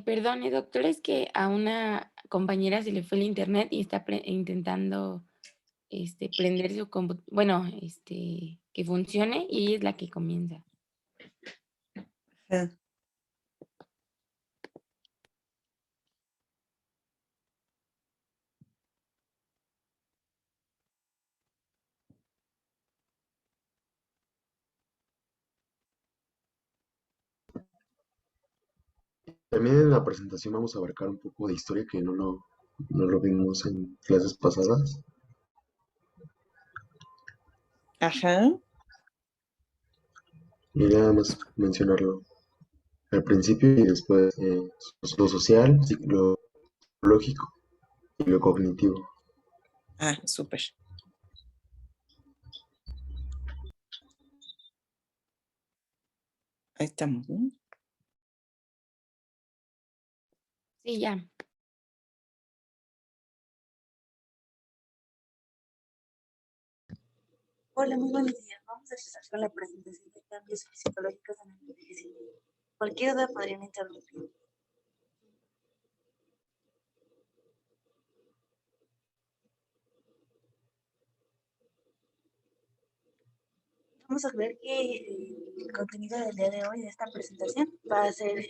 Perdone, doctor, es que a una compañera se le fue el internet y está intentando prender su bueno, que funcione y ella es la que comienza. Ajá. También en la presentación vamos a abarcar un poco de historia que no lo vimos en clases pasadas. Ajá. Y nada más mencionarlo al principio y después lo social, lo lógico y lo cognitivo. Ah, súper. Ahí estamos, ¿no? Sí, ya. Hola, muy buenos días. Vamos a empezar con la presentación de cambios psicológicos en el envejecimiento. Cualquier duda podrían interrumpir. Vamos a ver que el contenido del día de hoy de esta presentación va a ser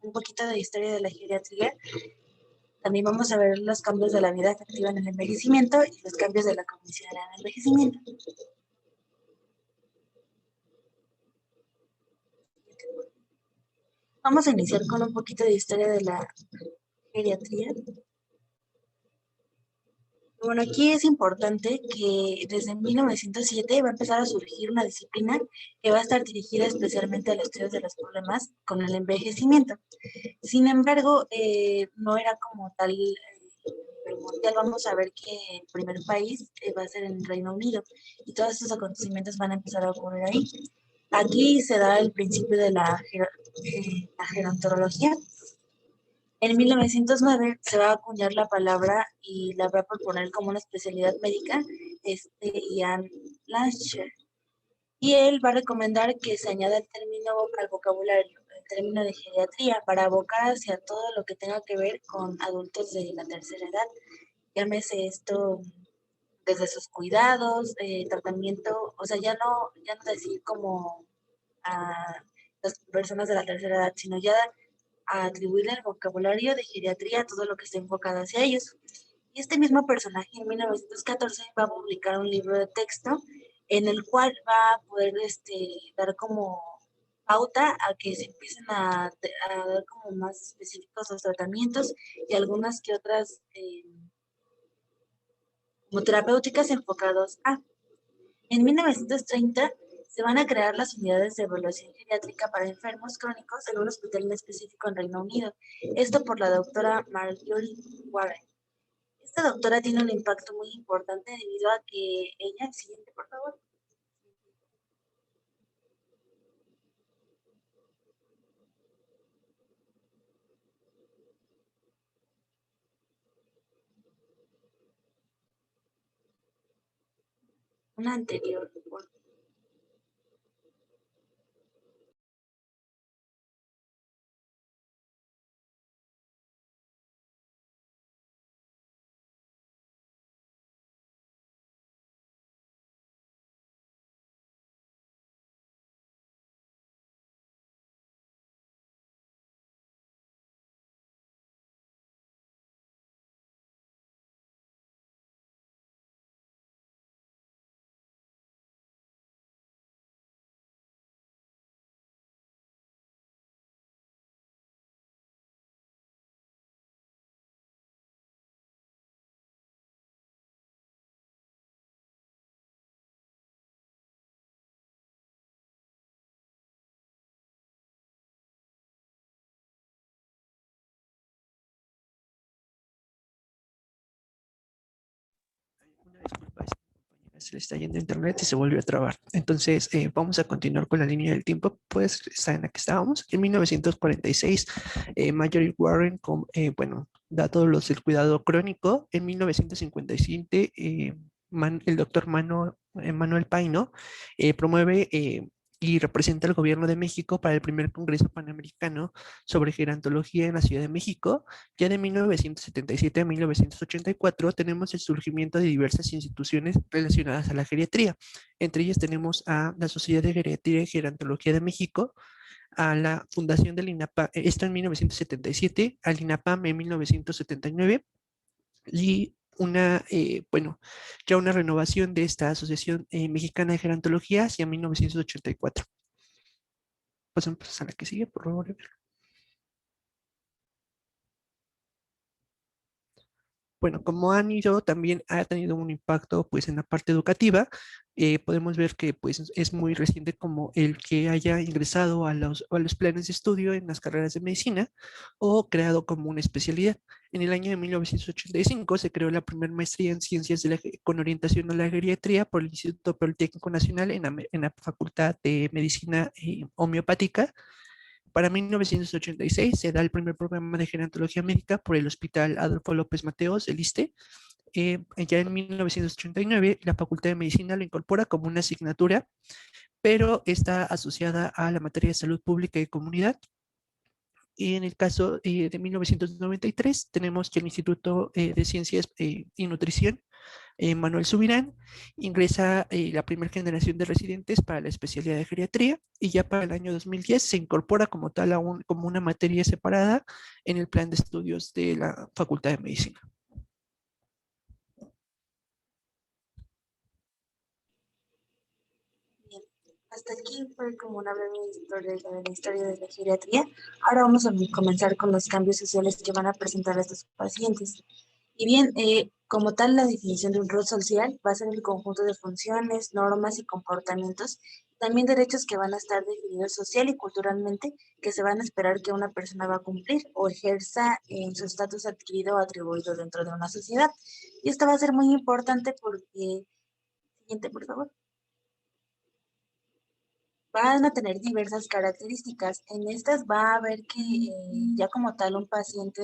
un poquito de historia de la geriatría. También vamos a ver los cambios de la vida afectiva en el envejecimiento y los cambios de la cognición en el envejecimiento. Vamos a iniciar con un poquito de historia de la geriatría. Bueno, aquí es importante que desde 1907 va a empezar a surgir una disciplina que va a estar dirigida especialmente al estudio de los problemas con el envejecimiento. Sin embargo, no era como tal primordial. Vamos a ver que el primer país va a ser en Reino Unido y todos esos acontecimientos van a empezar a ocurrir ahí. Aquí se da el principio de la gerontología. En 1909 se va a acuñar la palabra y la va a proponer como una especialidad médica Ian Lanscher. Y él va a recomendar que se añada el término al vocabulario, el término de geriatría, para abocar hacia todo lo que tenga que ver con adultos de la tercera edad. Llámese esto desde sus cuidados, tratamiento, o sea, ya no decir como a las personas de la tercera edad, sino ya a atribuirle el vocabulario de geriatría a todo lo que esté enfocado hacia ellos. Y este mismo personaje en 1914 va a publicar un libro de texto en el cual va a poder dar como pauta a que se empiecen a dar como más específicos los tratamientos y algunas que otras como terapéuticas enfocados a. En 1930 se van a crear las unidades de evaluación geriátrica para enfermos crónicos en un hospital en específico en Reino Unido. Esto por la doctora Marjorie Warren. Esta doctora tiene un impacto muy importante debido a que ella, siguiente por favor. Una anterior. Una disculpa, compañera, se le está yendo internet y se volvió a trabar. Entonces, vamos a continuar con la línea del tiempo, pues está en la que estábamos. En 1946, Marjorie Warren, bueno, da todos los del cuidado crónico. En 1957, el doctor Manuel Paino promueve y representa al gobierno de México para el primer Congreso Panamericano sobre Gerontología en la Ciudad de México. Ya de 1977 a 1984 tenemos el surgimiento de diversas instituciones relacionadas a la geriatría. Entre ellas tenemos a la Sociedad de Geriatría y Gerontología de México, a la fundación del INAPAM, esto en 1977, al INAPAM en 1979, y bueno, ya una renovación de esta Asociación Mexicana de Gerontología hacia 1984. Pasamos a la que sigue, por favor. Bueno, como han ido, también ha tenido un impacto pues en la parte educativa. Podemos ver que pues es muy reciente como el que haya ingresado a los planes de estudio en las carreras de medicina o creado como una especialidad. En el año de 1985 se creó la primera maestría en ciencias con orientación a la geriatría por el Instituto Politécnico Nacional en la Facultad de Medicina Homeopática. Para 1986 se da el primer programa de gerontología médica por el Hospital Adolfo López Mateos, el ISSSTE. Ya en 1989 la Facultad de Medicina lo incorpora como una asignatura, pero está asociada a la materia de salud pública y comunidad. Y en el caso de 1993 tenemos que el Instituto de Ciencias y Nutrición, Manuel Subirán, ingresa la primera generación de residentes para la especialidad de geriatría, y ya para el año 2010 se incorpora como tal como una materia separada en el plan de estudios de la Facultad de Medicina. Bien, hasta aquí fue como una breve historia de la historia de la geriatría. Ahora vamos a comenzar con los cambios sociales que van a presentar estos pacientes. Y bien, como tal, la definición de un rol social va a ser el conjunto de funciones, normas y comportamientos, también derechos que van a estar definidos social y culturalmente, que se van a esperar que una persona va a cumplir o ejerza en su estatus adquirido o atribuido dentro de una sociedad. Y esto va a ser muy importante porque, siguiente, por favor, van a tener diversas características. En estas va a haber que ya como tal un paciente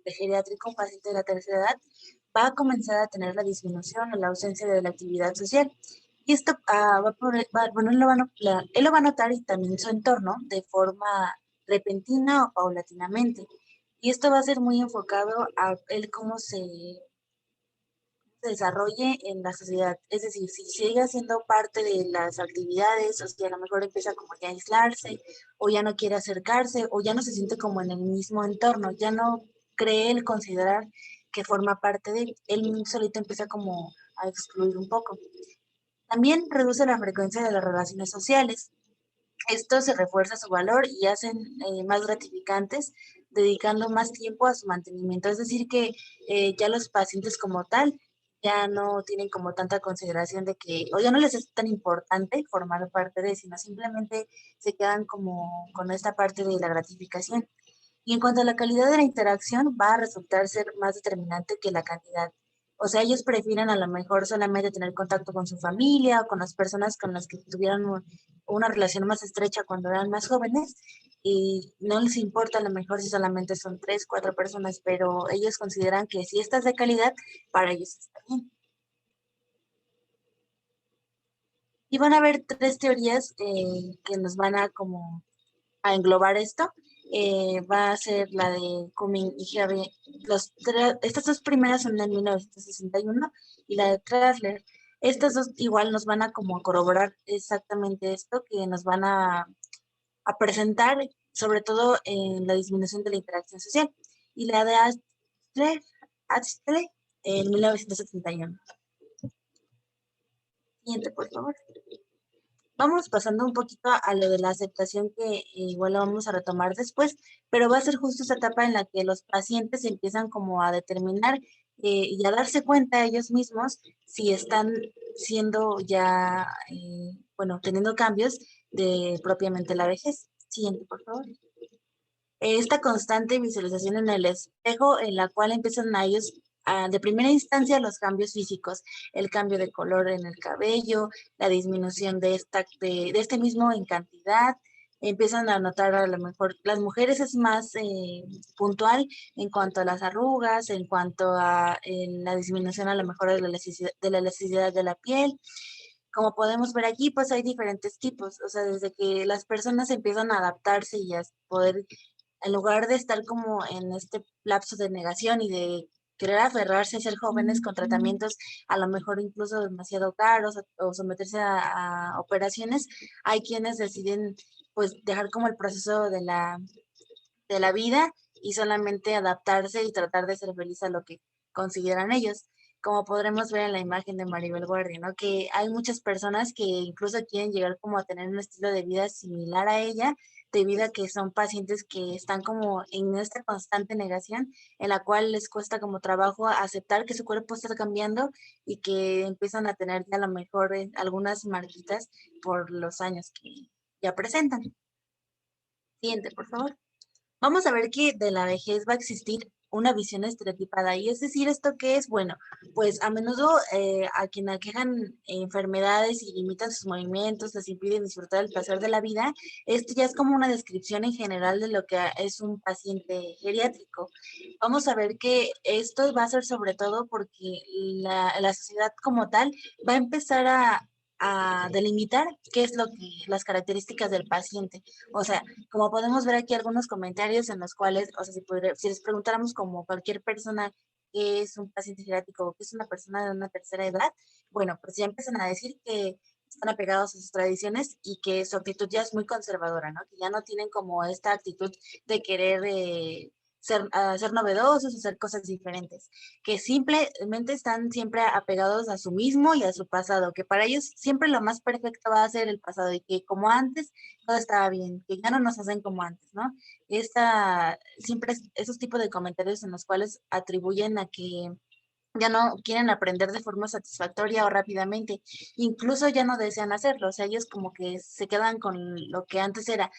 de geriátrico, un paciente de la tercera edad, va a comenzar a tener la disminución o la ausencia de la actividad social. Y esto bueno, él lo va a notar y también su entorno de forma repentina o paulatinamente. Y esto va a ser muy enfocado a él cómo se desarrolle en la sociedad. Es decir, si sigue siendo parte de las actividades, o si a lo mejor empieza como ya a aislarse, o ya no quiere acercarse, o ya no se siente como en el mismo entorno, ya no cree él considerar que forma parte de él solito empieza como a excluir un poco. También reduce la frecuencia de las relaciones sociales. Esto se refuerza su valor y hacen más gratificantes, dedicando más tiempo a su mantenimiento. Es decir, que ya los pacientes como tal ya no tienen como tanta consideración de que, o ya no les es tan importante formar parte de, sino simplemente se quedan como con esta parte de la gratificación. Y en cuanto a la calidad de la interacción, va a resultar ser más determinante que la cantidad. O sea, ellos prefieren a lo mejor solamente tener contacto con su familia o con las personas con las que tuvieran una relación más estrecha cuando eran más jóvenes, y no les importa a lo mejor si solamente son 3, 4 personas, pero ellos consideran que si esta es de calidad, para ellos está bien. Y van a haber 3 teorías que nos van a como a englobar esto. Va a ser la de Cumming y Harry. Estas 2 primeras son en 1961 y la de Trasler. Estas 2 igual nos van a como corroborar exactamente esto, que nos van a presentar, sobre todo en la disminución de la interacción social. Y la de Astley en 1971. Siguiente, por favor. Vamos pasando un poquito a lo de la aceptación, que igual lo vamos a retomar después, pero va a ser justo esa etapa en la que los pacientes empiezan como a determinar y a darse cuenta ellos mismos si están siendo ya, bueno, teniendo cambios de propiamente la vejez. Siguiente, por favor. Esta constante visualización en el espejo, en la cual empiezan a ellos de primera instancia los cambios físicos, el cambio de color en el cabello, la disminución de este mismo en cantidad. Empiezan a notar a lo mejor, las mujeres es más puntual en cuanto a las arrugas, en cuanto a la disminución a lo mejor de la elasticidad de la piel. como podemos ver aquí, pues hay diferentes tipos, o sea, desde que las personas empiezan a adaptarse y a poder, en lugar de estar como en este lapso de negación y de querer aferrarse a ser jóvenes con tratamientos a lo mejor incluso demasiado caros o someterse a operaciones, hay quienes deciden pues dejar como el proceso de la vida y solamente adaptarse y tratar de ser feliz a lo que consideran ellos. Como podremos ver en la imagen de Maribel Guardia, ¿no? Que hay muchas personas que incluso quieren llegar como a tener un estilo de vida similar a ella, debido a que son pacientes que están como en esta constante negación, en la cual les cuesta como trabajo aceptar que su cuerpo está cambiando y que empiezan a tener ya a lo mejor algunas marquitas por los años que ya presentan. Siguiente, por favor. Vamos a ver que de la vejez va a existir una visión estereotipada. Y es decir, ¿esto qué es? Bueno, pues a menudo a quien aquejan enfermedades y limitan sus movimientos, les impiden disfrutar el placer de la vida, esto ya es como una descripción en general de lo que es un paciente geriátrico. Vamos a ver que esto va a ser sobre todo porque la sociedad como tal va a empezar a delimitar qué es lo que las características del paciente. O sea, como podemos ver aquí algunos comentarios en los cuales, o sea, si les preguntáramos como cualquier persona que es un paciente geriátrico o que es una persona de una tercera edad, bueno, pues ya empiezan a decir que están apegados a sus tradiciones y que su actitud ya es muy conservadora, ¿no? Que ya no tienen como esta actitud de querer ser novedosos, hacer cosas diferentes, que simplemente están siempre apegados a su mismo y a su pasado, que para ellos siempre lo más perfecto va a ser el pasado y que como antes todo estaba bien, que ya no nos hacen como antes, ¿no? Siempre esos tipos de comentarios en los cuales atribuyen a que ya no quieren aprender de forma satisfactoria o rápidamente, incluso ya no desean hacerlo, o sea, ellos como que se quedan con lo que antes era.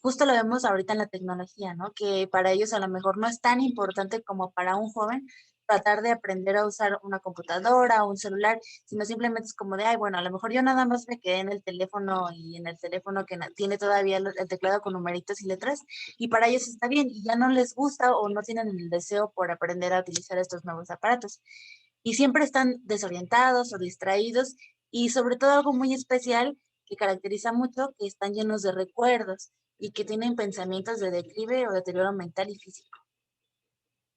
Justo lo vemos ahorita en la tecnología, ¿no? Que para ellos a lo mejor no es tan importante como para un joven tratar de aprender a usar una computadora o un celular, sino simplemente es como de, ay, bueno, a lo mejor yo nada más me quedé en el teléfono y en el teléfono que tiene todavía el teclado con numeritos y letras, y para ellos está bien, y ya no les gusta o no tienen el deseo por aprender a utilizar estos nuevos aparatos y siempre están desorientados o distraídos y sobre todo algo muy especial que caracteriza mucho, que están llenos de recuerdos y que tienen pensamientos de declive o deterioro mental y físico.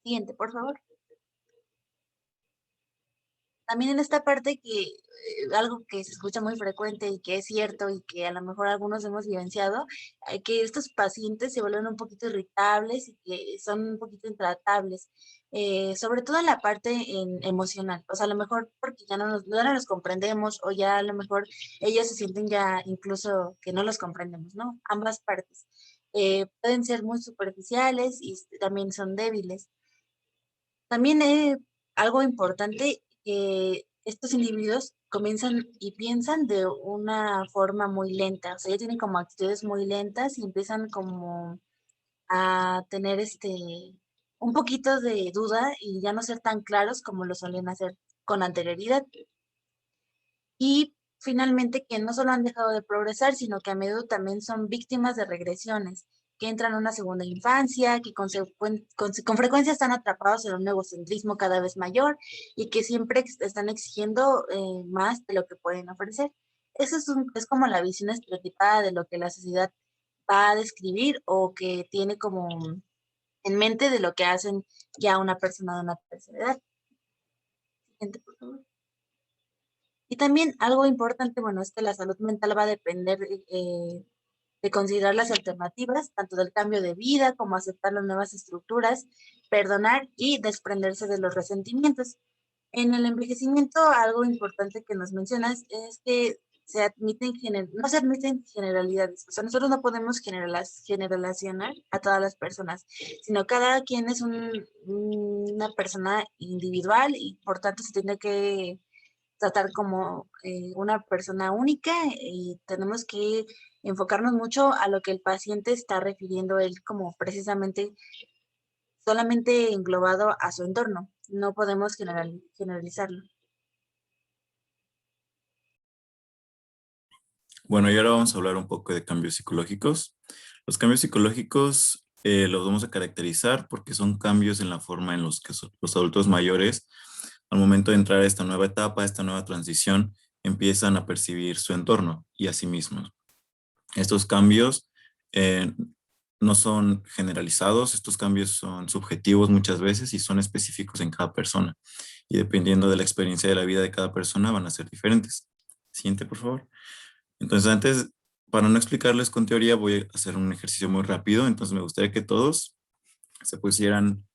Siguiente, por favor. También en esta parte que algo que se escucha muy frecuente y que es cierto y que a lo mejor algunos hemos vivenciado, que estos pacientes se vuelven un poquito irritables y que son un poquito intratables, sobre todo en la parte emocional. O sea, a lo mejor porque ya no los comprendemos o ya a lo mejor ellos se sienten ya incluso que no los comprendemos, ¿no? Ambas partes. Pueden ser muy superficiales y también son débiles. También algo importante, estos individuos comienzan y piensan de una forma muy lenta, o sea, ya tienen como actitudes muy lentas y empiezan como a tener un poquito de duda y ya no ser tan claros como lo solían hacer con anterioridad. Y finalmente que no solo han dejado de progresar, sino que a menudo también son víctimas de regresiones, que entran a una segunda infancia, que con frecuencia están atrapados en un egocentrismo cada vez mayor y que siempre están exigiendo más de lo que pueden ofrecer. Eso es como la visión estereotipada de lo que la sociedad va a describir o que tiene como en mente de lo que hacen ya una persona de una tercera edad. Siguiente, por favor. Y también algo importante, bueno, es que la salud mental va a depender de considerar las alternativas, tanto del cambio de vida como aceptar las nuevas estructuras, perdonar y desprenderse de los resentimientos. En el envejecimiento, algo importante que nos mencionas es que no se admiten generalidades. O sea, nosotros no podemos generalizacionar a todas las personas, sino cada quien es una persona individual y por tanto se tiene que tratar como una persona única y tenemos que enfocarnos mucho a lo que el paciente está refiriendo él como precisamente solamente englobado a su entorno. No podemos generalizarlo. Bueno, y ahora vamos a hablar un poco de cambios psicológicos. Los cambios psicológicos los vamos a caracterizar porque son cambios en la forma en los que los adultos mayores, al momento de entrar a esta nueva etapa, a esta nueva transición, empiezan a percibir su entorno y a sí mismos. Estos cambios no son generalizados, estos cambios son subjetivos muchas veces y son específicos en cada persona. Y dependiendo de la experiencia de la vida de cada persona van a ser diferentes. Siguiente, por favor. Entonces, antes, para no explicarles con teoría, voy a hacer un ejercicio muy rápido. Entonces, me gustaría que todos se pusieran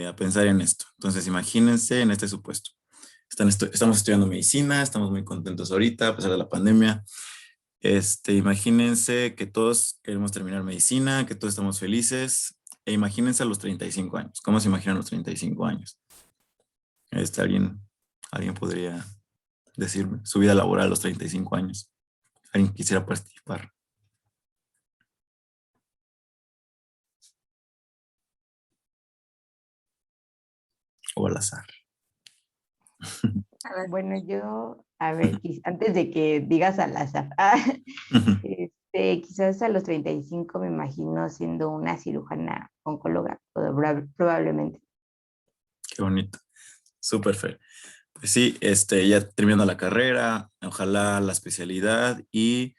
a pensar en esto. Entonces, imagínense en este supuesto. Estamos estudiando medicina, estamos muy contentos ahorita, a pesar de la pandemia. Imagínense que todos queremos terminar medicina, que todos estamos felices. E imagínense a los 35 años. ¿Cómo se imaginan los 35 años? ¿Alguien podría decirme su vida laboral a los 35 años? ¿Alguien quisiera participar? O al azar. Bueno, yo, a ver, antes de que digas al azar, quizás a los 35 me imagino siendo una cirujana oncóloga, probablemente. Qué bonito. Súper Fer. Pues sí, ya terminando la carrera, ojalá la especialidad y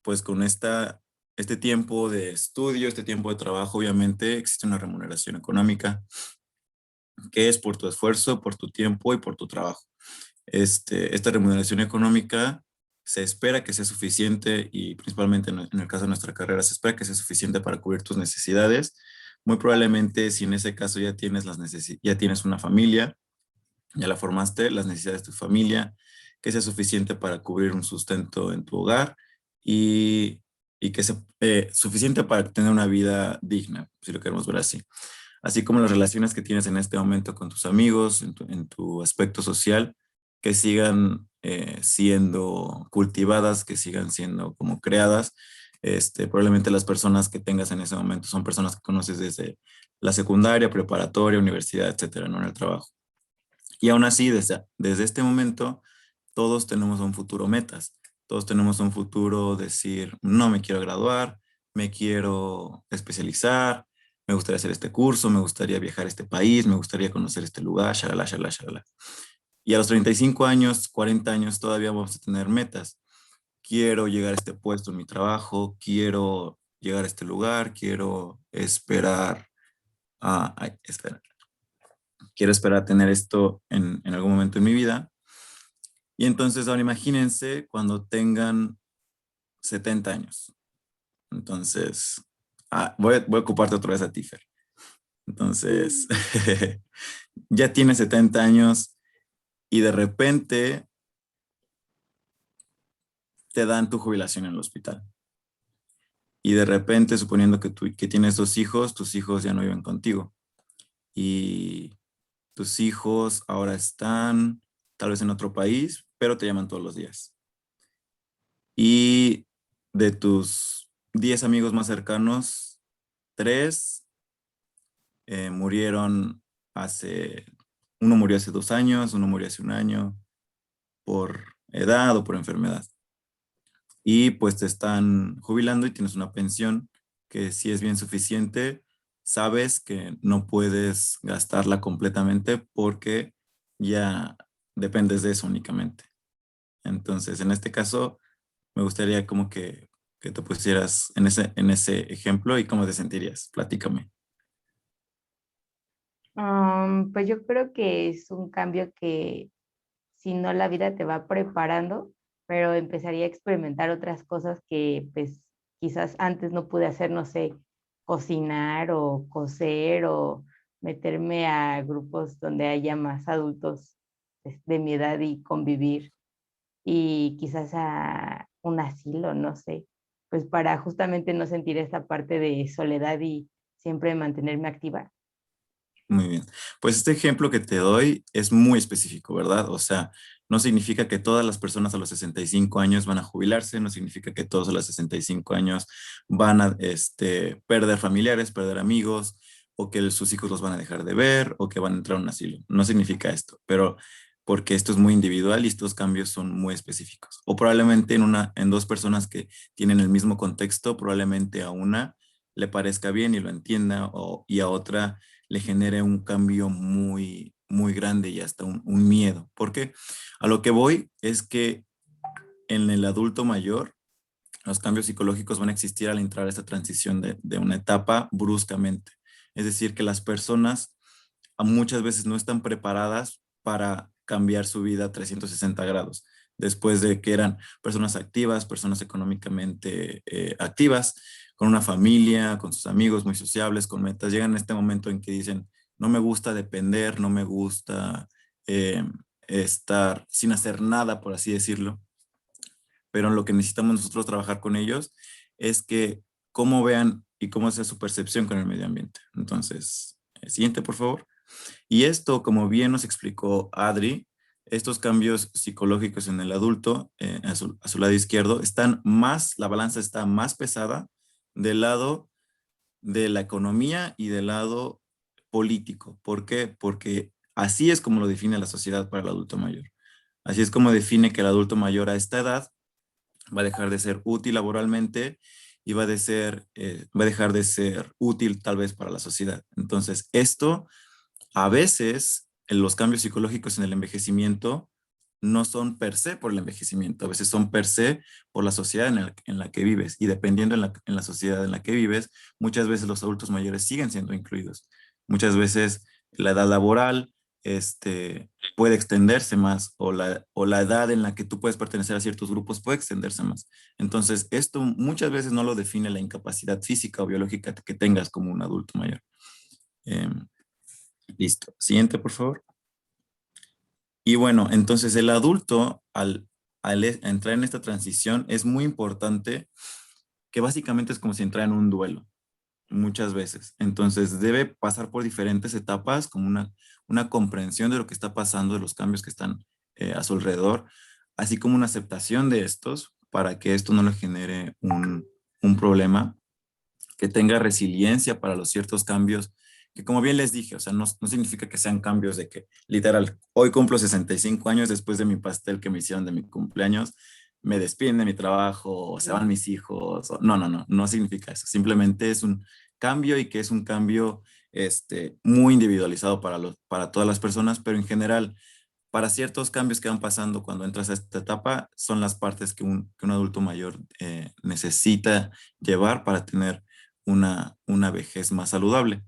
pues con este tiempo de estudio, este tiempo de trabajo, obviamente existe una remuneración económica que es por tu esfuerzo, por tu tiempo y por tu trabajo. Esta remuneración económica se espera que sea suficiente y principalmente en el caso de nuestra carrera se espera que sea suficiente para cubrir tus necesidades. Muy probablemente si en ese caso ya tienes una familia, ya la formaste, las necesidades de tu familia, que sea suficiente para cubrir un sustento en tu hogar y que sea suficiente para tener una vida digna, si lo queremos ver así. Así como las relaciones que tienes en este momento con tus amigos, en tu aspecto social, que sigan siendo cultivadas, que sigan siendo como creadas. Probablemente las personas que tengas en ese momento son personas que conoces desde la secundaria, preparatoria, universidad, etcétera, ¿no? En el trabajo. Y aún así, desde este momento, todos tenemos un futuro metas. Todos tenemos un futuro decir, no me quiero graduar, me quiero especializar, me gustaría hacer este curso, me gustaría viajar a este país, me gustaría conocer este lugar, shalala, shalala, shalala. Y a los 35 años, 40 años, todavía vamos a tener metas. Quiero llegar a este puesto en mi trabajo, quiero llegar a este lugar, quiero esperar quiero esperar a tener esto en algún momento en mi vida. Y entonces ahora imagínense cuando tengan 70 años. Entonces, voy a ocuparte otra vez a ti, Fer. Entonces, ya tienes 70 años y de repente te dan tu jubilación en el hospital. Y de repente, suponiendo que tienes 2 hijos, tus hijos ya no viven contigo. Y tus hijos ahora están tal vez en otro país, pero te llaman todos los días. Y de tus 10 amigos más cercanos, 3 murieron uno murió hace 2 años, uno murió hace 1 año, por edad o por enfermedad. Y pues te están jubilando y tienes una pensión que si es bien suficiente, sabes que no puedes gastarla completamente porque ya dependes de eso únicamente. Entonces, en este caso, me gustaría como que te pusieras en ese ejemplo y cómo te sentirías. Platícame. Pues yo creo que es un cambio que, si no, la vida te va preparando, pero empezaría a experimentar otras cosas que pues quizás antes no pude hacer, no sé, cocinar o coser o meterme a grupos donde haya más adultos de mi edad y convivir, y quizás a un asilo, no sé, pues para justamente no sentir esta parte de soledad y siempre mantenerme activa. Muy bien. Pues este ejemplo que te doy es muy específico, ¿verdad? O sea, no significa que todas las personas a los 65 años van a jubilarse, no significa que todos a los 65 años van a perder familiares, perder amigos, o que sus hijos los van a dejar de ver, o que van a entrar a un asilo. No significa esto, pero porque esto es muy individual y estos cambios son muy específicos. O probablemente en 2 personas que tienen el mismo contexto, probablemente a una le parezca bien y lo entienda, y a otra le genere un cambio muy muy grande y hasta un miedo. ¿Por qué? A lo que voy es que en el adulto mayor, los cambios psicológicos van a existir al entrar a esta transición de una etapa bruscamente. Es decir, que las personas muchas veces no están preparadas para cambiar su vida a 360 grados. Después de que eran personas activas, personas económicamente activas, con una familia, con sus amigos, muy sociables, con metas, llegan a este momento en que dicen, no me gusta depender, no me gusta estar sin hacer nada, por así decirlo. Pero lo que necesitamos nosotros trabajar con ellos es que cómo vean y cómo sea su percepción con el medio ambiente. Entonces, siguiente, por favor. Y esto, como bien nos explicó Adri, estos cambios psicológicos en el adulto, a su lado izquierdo, la balanza está más pesada del lado de la economía y del lado político. ¿Por qué? Porque así es como lo define la sociedad para el adulto mayor. Así es como define que el adulto mayor a esta edad va a dejar de ser útil laboralmente y va a dejar de ser útil tal vez para la sociedad. Entonces, esto a veces los cambios psicológicos en el envejecimiento no son per se por el envejecimiento, a veces son per se por la sociedad en la que vives. Y dependiendo en la sociedad en la que vives, muchas veces los adultos mayores siguen siendo incluidos. Muchas veces la edad laboral puede extenderse más o la edad en la que tú puedes pertenecer a ciertos grupos puede extenderse más. Entonces, esto muchas veces no lo define la incapacidad física o biológica que tengas como un adulto mayor. Listo. Siguiente, por favor. Y bueno, entonces el adulto, al entrar en esta transición, es muy importante que básicamente es como si entrara en un duelo, muchas veces. Entonces debe pasar por diferentes etapas, como una comprensión de lo que está pasando, de los cambios que están a su alrededor, así como una aceptación de estos, para que esto no le genere un problema, que tenga resiliencia para los ciertos cambios que, como bien les dije, o sea, no significa que sean cambios de que, literal, hoy cumplo 65 años después de mi pastel que me hicieron de mi cumpleaños, me despiden de mi trabajo, o se van mis hijos. No significa eso. Simplemente es un cambio y que es un cambio muy individualizado para todas las personas, pero en general, para ciertos cambios que van pasando cuando entras a esta etapa, son las partes que un adulto mayor necesita llevar para tener una vejez más saludable.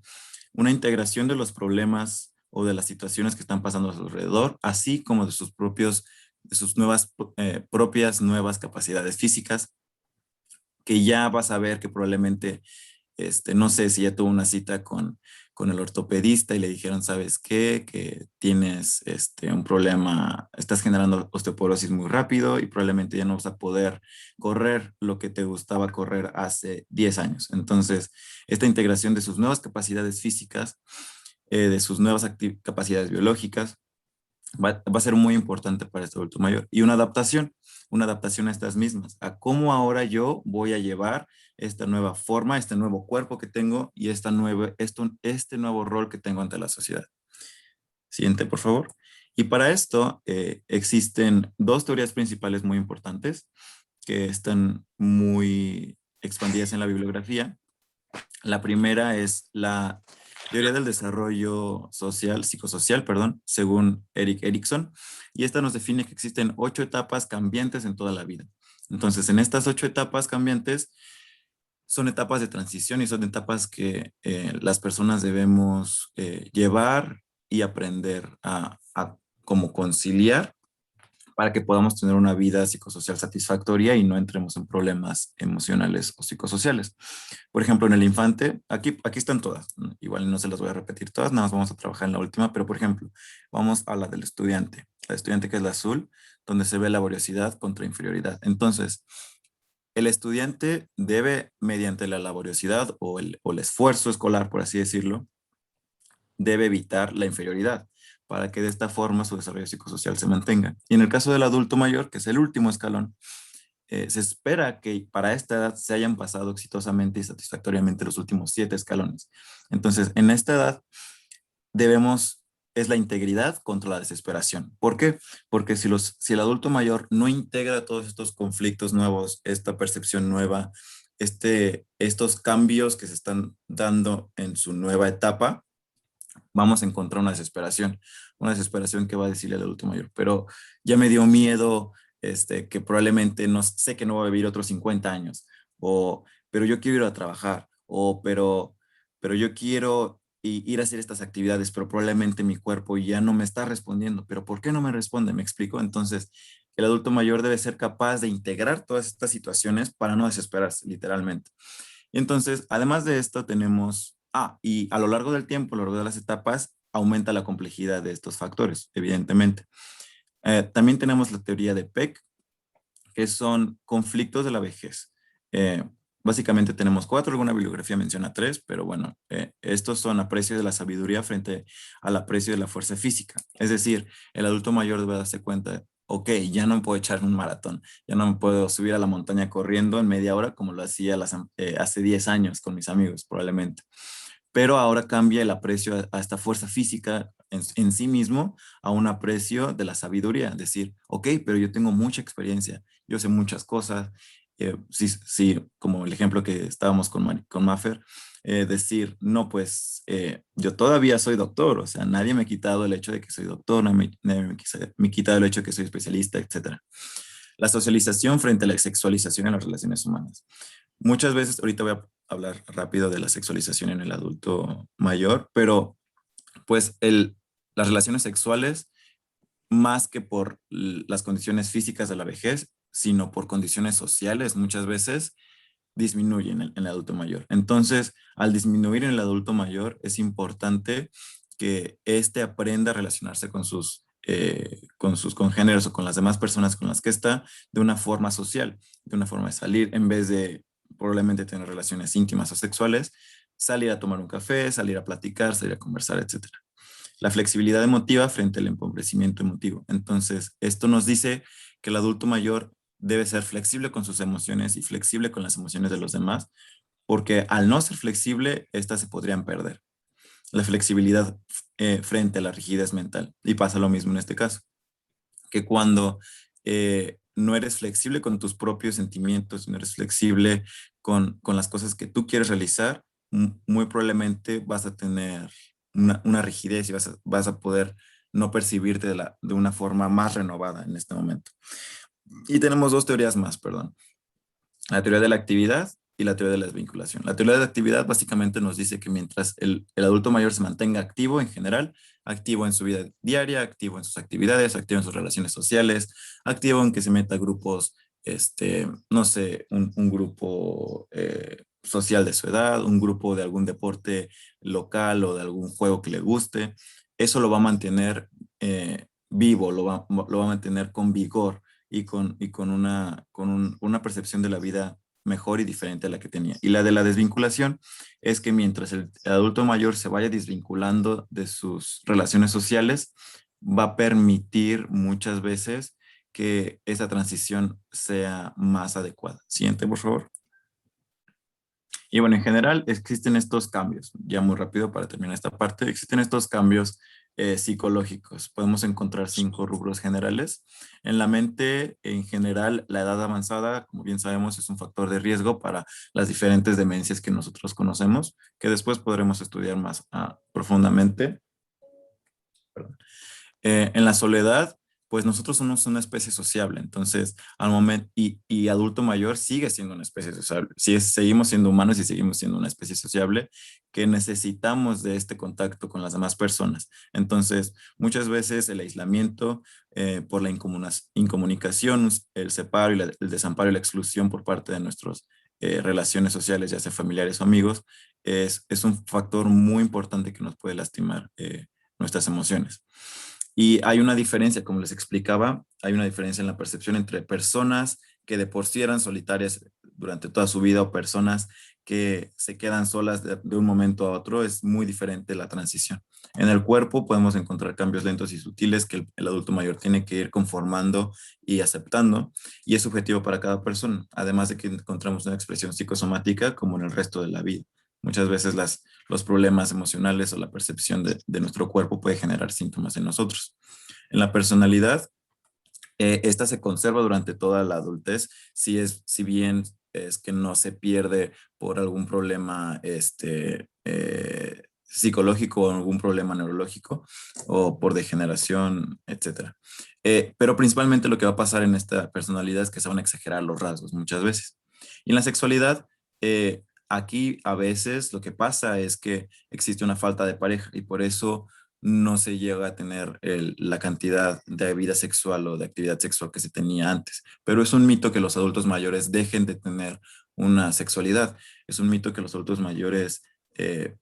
Una integración de los problemas o de las situaciones que están pasando a su alrededor, así como de sus propias nuevas capacidades físicas, que ya vas a ver que probablemente, no sé si ya tuvo una cita con el ortopedista y le dijeron, ¿sabes qué? Que tienes un problema, estás generando osteoporosis muy rápido y probablemente ya no vas a poder correr lo que te gustaba correr hace 10 años. Entonces, esta integración de sus nuevas capacidades físicas, de sus nuevas capacidades biológicas, va a ser muy importante para este adulto mayor. Y una adaptación a estas mismas, a cómo ahora yo voy a llevar esta nueva forma, este nuevo cuerpo que tengo y este nuevo rol que tengo ante la sociedad. Siguiente, por favor. Y para esto existen dos teorías principales muy importantes que están muy expandidas en la bibliografía. La primera es la teoría del desarrollo psicosocial, según Erik Erikson, y esta nos define que existen 8 etapas cambiantes en toda la vida. Entonces, en estas 8 etapas cambiantes, son etapas de transición y son etapas que las personas debemos llevar y aprender a cómo conciliar para que podamos tener una vida psicosocial satisfactoria y no entremos en problemas emocionales o psicosociales. Por ejemplo, en el infante, aquí están todas, igual no se las voy a repetir todas, nada más vamos a trabajar en la última, pero por ejemplo, vamos a la del estudiante, que es la azul, donde se ve laboriosidad contra inferioridad. Entonces, el estudiante debe, mediante la laboriosidad o el esfuerzo escolar, por así decirlo, debe evitar la inferioridad para que de esta forma su desarrollo psicosocial se mantenga. Y en el caso del adulto mayor, que es el último escalón, se espera que para esta edad se hayan pasado exitosamente y satisfactoriamente los últimos 7 escalones. Entonces, en esta edad es la integridad contra la desesperación. ¿Por qué? Porque si el adulto mayor no integra todos estos conflictos nuevos, esta percepción nueva, estos cambios que se están dando en su nueva etapa, vamos a encontrar una desesperación que va a decirle al adulto mayor, pero ya me dio miedo, que probablemente no sé que no voy a vivir otros 50 años, o, pero yo quiero ir a trabajar, o, pero yo quiero ir a hacer estas actividades, pero probablemente mi cuerpo ya no me está respondiendo, pero ¿por qué no me responde? ¿Me explico? Entonces, el adulto mayor debe ser capaz de integrar todas estas situaciones para no desesperarse, literalmente. Y entonces, además de esto, tenemos, y a lo largo del tiempo, a lo largo de las etapas, aumenta la complejidad de estos factores, evidentemente. También tenemos la teoría de Peck, que son conflictos de la vejez. Básicamente tenemos 4, alguna bibliografía menciona 3, pero bueno, estos son aprecio de la sabiduría frente al aprecio de la fuerza física. Es decir, el adulto mayor debe darse cuenta, ok, ya no puedo echar un maratón, ya no me puedo subir a la montaña corriendo en media hora como lo hacía hace 10 años con mis amigos, probablemente. Pero ahora cambia el aprecio a esta fuerza física en sí mismo a un aprecio de la sabiduría. Decir, ok, pero yo tengo mucha experiencia, yo sé muchas cosas. Sí, como el ejemplo que estábamos con Maffer, decir, no, pues yo todavía soy doctor, o sea, nadie me ha quitado el hecho de que soy doctor, nadie me ha quitado el hecho de que soy especialista, etc. La socialización frente a la sexualización en las relaciones humanas. Muchas veces, ahorita voy a hablar rápido de la sexualización en el adulto mayor, pero pues las relaciones sexuales, más que por las condiciones físicas de la vejez, sino por condiciones sociales, muchas veces disminuyen en el adulto mayor. Entonces, al disminuir en el adulto mayor, es importante que éste aprenda a relacionarse con sus congéneros o con las demás personas con las que está de una forma social, de una forma de salir, en vez de probablemente tener relaciones íntimas o sexuales, salir a tomar un café, salir a platicar, salir a conversar, etc. La flexibilidad emotiva frente al empobrecimiento emotivo. Entonces, esto nos dice que el adulto mayor debe ser flexible con sus emociones y flexible con las emociones de los demás, porque al no ser flexible, estas se podrían perder. La flexibilidad frente a la rigidez mental. Y pasa lo mismo en este caso, que cuando no eres flexible con tus propios sentimientos, no eres flexible con las cosas que tú quieres realizar, muy probablemente vas a tener una rigidez y vas a poder no percibirte de una forma más renovada en este momento. Y tenemos 2 teorías más, perdón. La teoría de la actividad y la teoría de la desvinculación. La teoría de la actividad básicamente nos dice que mientras el adulto mayor se mantenga activo en general, activo en su vida diaria, activo en sus actividades, activo en sus relaciones sociales, activo en que se meta a grupos, no sé, un grupo social de su edad, un grupo de algún deporte local o de algún juego que le guste, eso lo va a mantener vivo, lo va a mantener con vigor y con una percepción de la vida mejor y diferente a la que tenía. Y la de la desvinculación es que mientras el adulto mayor se vaya desvinculando de sus relaciones sociales, va a permitir muchas veces que esa transición sea más adecuada. Siguiente, por favor. Y bueno, en general existen estos cambios, ya muy rápido para terminar esta parte, existen estos cambios psicológicos. Podemos encontrar 5 rubros generales. En la mente, en general, la edad avanzada, como bien sabemos, es un factor de riesgo para las diferentes demencias que nosotros conocemos, que después podremos estudiar más profundamente. Perdón. En la soledad, pues nosotros somos una especie sociable, entonces al momento, y adulto mayor sigue siendo una especie sociable, seguimos siendo humanos y seguimos siendo una especie sociable que necesitamos de este contacto con las demás personas. Entonces, muchas veces el aislamiento por la incomunicación, el separo y el desamparo y la exclusión por parte de nuestras relaciones sociales, ya sea familiares o amigos, es un factor muy importante que nos puede lastimar nuestras emociones. Y hay una diferencia, como les explicaba, hay una diferencia en la percepción entre personas que de por sí eran solitarias durante toda su vida o personas que se quedan solas de un momento a otro. Es muy diferente la transición. En el cuerpo podemos encontrar cambios lentos y sutiles que el adulto mayor tiene que ir conformando y aceptando, y es subjetivo para cada persona, además de que encontramos una expresión psicosomática como en el resto de la vida. Muchas veces los problemas emocionales o la percepción de nuestro cuerpo puede generar síntomas en nosotros. En la personalidad, esta se conserva durante toda la adultez, si bien es que no se pierde por algún problema psicológico o algún problema neurológico o por degeneración, etcétera. Pero principalmente lo que va a pasar en esta personalidad es que se van a exagerar los rasgos muchas veces. Y en la sexualidad, aquí a veces lo que pasa es que existe una falta de pareja y por eso no se llega a tener la cantidad de vida sexual o de actividad sexual que se tenía antes. Pero es un mito que los adultos mayores dejen de tener una sexualidad. Es un mito que los adultos mayores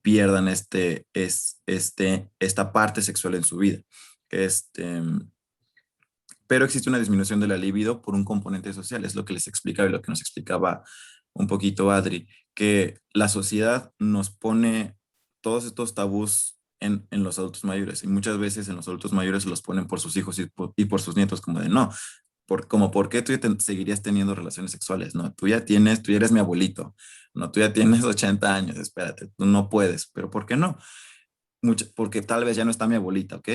pierdan esta parte sexual en su vida. Pero existe una disminución de la libido por un componente social, es lo que les explicaba y lo que nos explicaba un poquito Adri, que la sociedad nos pone todos estos tabús en los adultos mayores y muchas veces en los adultos mayores los ponen por sus hijos y por sus nietos como de no, como por qué tú ya seguirías teniendo relaciones sexuales, no, tú ya eres mi abuelito, no, tú ya tienes 80 años, espérate, tú no puedes, pero ¿por qué no? Porque tal vez ya no está mi abuelita, ¿ok?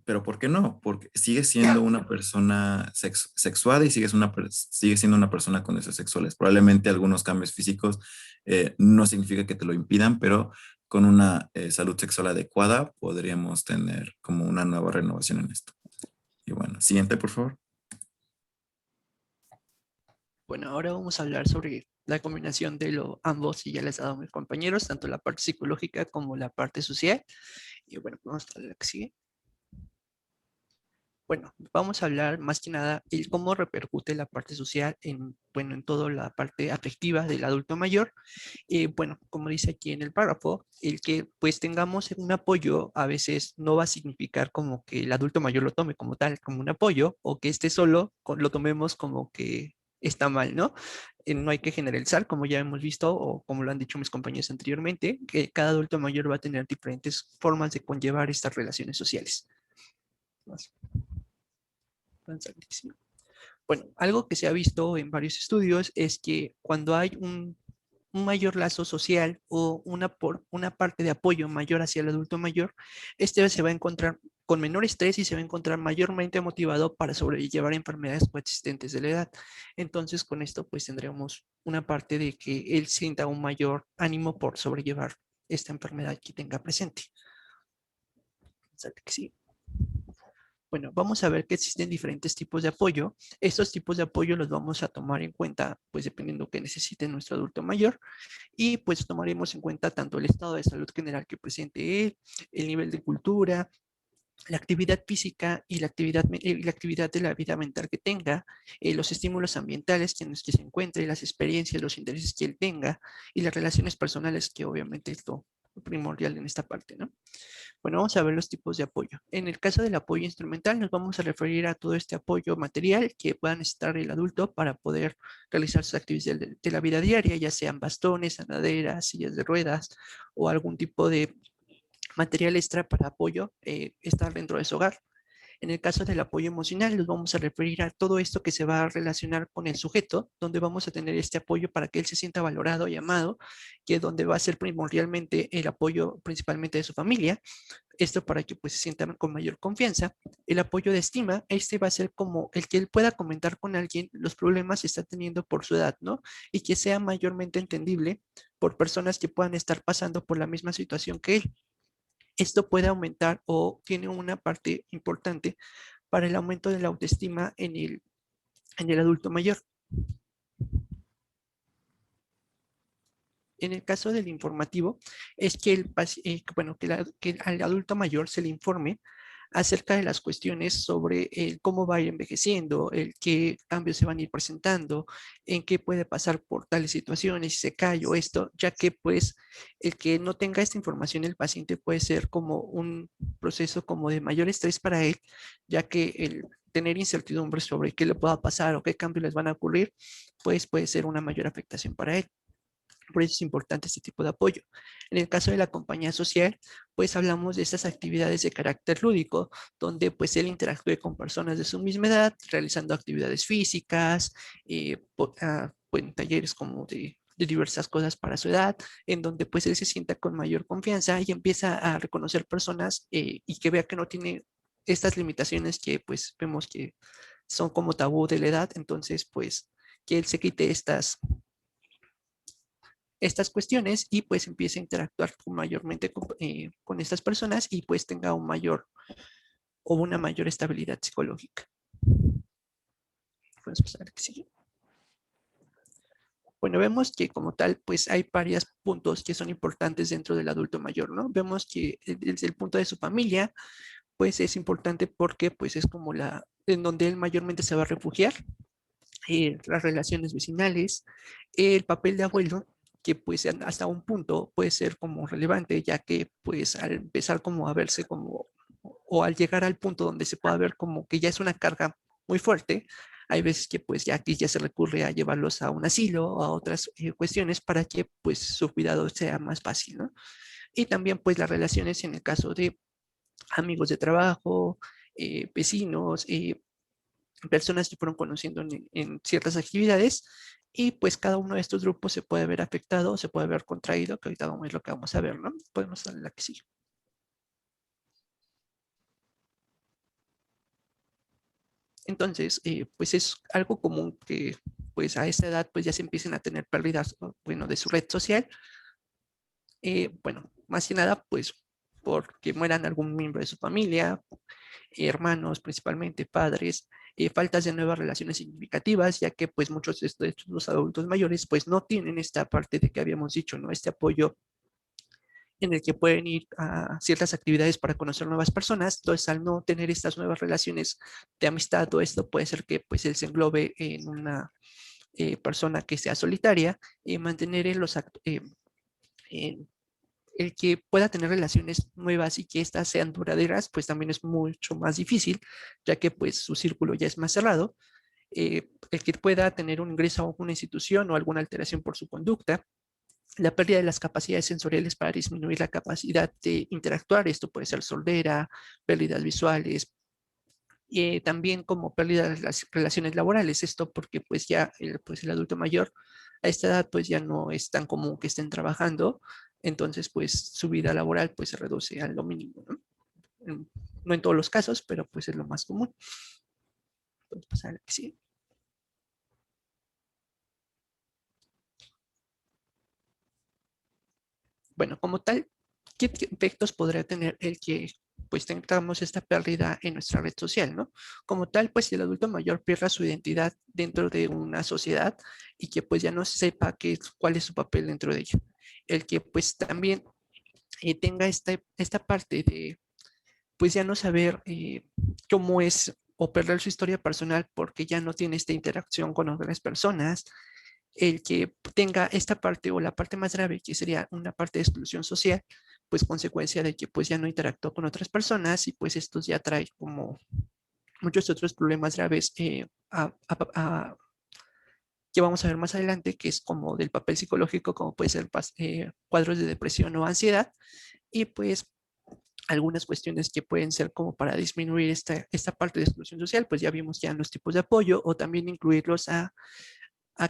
Pero ¿por qué no? Porque sigue siendo una persona sexuada y sigue siendo una persona con deseos sexuales. Probablemente algunos cambios físicos no significa que te lo impidan, pero con una salud sexual adecuada podríamos tener como una nueva renovación en esto. Y bueno, siguiente, por favor. Bueno, ahora vamos a hablar sobre la combinación de ambos, y ya les he dado a mis compañeros, tanto la parte psicológica como la parte social. Y bueno, vamos a la que sigue. Bueno, vamos a hablar más que nada el cómo repercute la parte social en toda la parte afectiva del adulto mayor. Bueno, como dice aquí en el párrafo, el que pues tengamos un apoyo a veces no va a significar como que el adulto mayor lo tome como tal, como un apoyo, o que esté solo, lo tomemos como que está mal, ¿no? No hay que generalizar, como ya hemos visto, o como lo han dicho mis compañeros anteriormente, que cada adulto mayor va a tener diferentes formas de conllevar estas relaciones sociales. Bueno, algo que se ha visto en varios estudios es que cuando hay un mayor lazo social o una parte de apoyo mayor hacia el adulto mayor, este se va a encontrar con menor estrés y se va a encontrar mayormente motivado para sobrellevar enfermedades coexistentes de la edad. Entonces, con esto pues tendremos una parte de que él sienta un mayor ánimo por sobrellevar esta enfermedad que tenga presente. Sí. Bueno, vamos a ver que existen diferentes tipos de apoyo. Estos tipos de apoyo los vamos a tomar en cuenta, pues dependiendo que necesite nuestro adulto mayor, y pues tomaremos en cuenta tanto el estado de salud general que presente él, el nivel de cultura, la actividad física y la actividad de la vida mental que tenga, los estímulos ambientales en los que se encuentre, las experiencias, los intereses que él tenga y las relaciones personales, que obviamente es lo primordial en esta parte, ¿no? Bueno, vamos a ver los tipos de apoyo. En el caso del apoyo instrumental, nos vamos a referir a todo este apoyo material que pueda necesitar el adulto para poder realizar sus actividades de la vida diaria, ya sean bastones, andaderas, sillas de ruedas o algún tipo de material extra para apoyo estar dentro de su hogar. En el caso del apoyo emocional, nos vamos a referir a todo esto que se va a relacionar con el sujeto, donde vamos a tener este apoyo para que él se sienta valorado y amado, que es donde va a ser primordialmente el apoyo principalmente de su familia, esto para que pues se sientan con mayor confianza. El apoyo de estima, este va a ser como el que él pueda comentar con alguien los problemas que está teniendo por su edad, ¿no? Y que sea mayormente entendible por personas que puedan estar pasando por la misma situación que él. Esto puede aumentar o tiene una parte importante para el aumento de la autoestima en el adulto mayor. En el caso del informativo, es que, que al adulto mayor se le informe acerca de las cuestiones sobre cómo va a ir envejeciendo, qué cambios se van a ir presentando, en qué puede pasar por tales situaciones, si se cae o esto, ya que pues el que no tenga esta información el paciente puede ser como un proceso como de mayor estrés para él, ya que el tener incertidumbre sobre qué le pueda pasar o qué cambios les van a ocurrir, pues puede ser una mayor afectación para él. Por eso es importante este tipo de apoyo. En el caso de la compañía social, pues hablamos de estas actividades de carácter lúdico, donde pues él interactúe con personas de su misma edad, realizando actividades físicas, pues, talleres como de diversas cosas para su edad, en donde pues él se sienta con mayor confianza y empieza a reconocer personas y que vea que no tiene estas limitaciones que pues vemos que son como tabú de la edad, entonces pues que él se quite estas cuestiones y pues empiece a interactuar mayormente con estas personas y pues tenga un mayor o una mayor estabilidad psicológica. Podemos pasar a la que sigue. Bueno, vemos que como tal, pues hay varios puntos que son importantes dentro del adulto mayor, ¿no? Vemos que desde el punto de su familia, pues es importante porque pues es como en donde él mayormente se va a refugiar, las relaciones vecinales, el papel de abuelo, que pues hasta un punto puede ser como relevante, ya que pues al empezar como a verse como, o al llegar al punto donde se pueda ver como que ya es una carga muy fuerte, hay veces que pues ya aquí ya se recurre a llevarlos a un asilo o a otras cuestiones para que pues su cuidado sea más fácil, ¿no? Y también pues las relaciones en el caso de amigos de trabajo, vecinos, personas que fueron conociendo en ciertas actividades y pues cada uno de estos grupos se puede ver afectado, se puede ver contraído, que ahorita vamos a ver lo que vamos a ver, ¿no? Podemos darle la que sigue. Entonces, pues es algo común que pues a esa edad pues ya se empiecen a tener pérdidas, bueno, de su red social. Bueno, más que nada pues porque mueran algún miembro de su familia, hermanos principalmente, padres, faltas de nuevas relaciones significativas, ya que pues muchos de los adultos mayores pues no tienen esta parte de que habíamos dicho, ¿no? Este apoyo en el que pueden ir a ciertas actividades para conocer nuevas personas. Entonces, al no tener estas nuevas relaciones de amistad, todo esto puede ser que pues él se englobe en una persona que sea solitaria y mantener en el que pueda tener relaciones nuevas y que éstas sean duraderas, pues también es mucho más difícil, ya que pues su círculo ya es más cerrado. El que pueda tener un ingreso a una institución o alguna alteración por su conducta, la pérdida de las capacidades sensoriales para disminuir la capacidad de interactuar, esto puede ser sordera, pérdidas visuales, también como pérdida de las relaciones laborales, esto porque pues ya pues el adulto mayor a esta edad pues ya no es tan común que estén trabajando, entonces pues su vida laboral pues se reduce a lo mínimo, ¿no? No en todos los casos, pero pues es lo más común. Podemos pasar a la que sigue. Bueno, como tal, ¿qué efectos podría tener el que pues tengamos esta pérdida en nuestra red social, ¿no? Como tal, pues si el adulto mayor pierda su identidad dentro de una sociedad y que pues ya no sepa cuál es su papel dentro de ella. El que pues también tenga esta parte de pues ya no saber cómo es o perder su historia personal porque ya no tiene esta interacción con otras personas, el que tenga esta parte o la parte más grave, que sería una parte de exclusión social, pues consecuencia de que pues ya no interactúa con otras personas y pues esto ya trae como muchos otros problemas graves que vamos a ver más adelante, que es como del papel psicológico, como puede ser cuadros de depresión o ansiedad, y pues algunas cuestiones que pueden ser como para disminuir esta parte de exclusión social, pues ya vimos ya los tipos de apoyo o también incluirlos a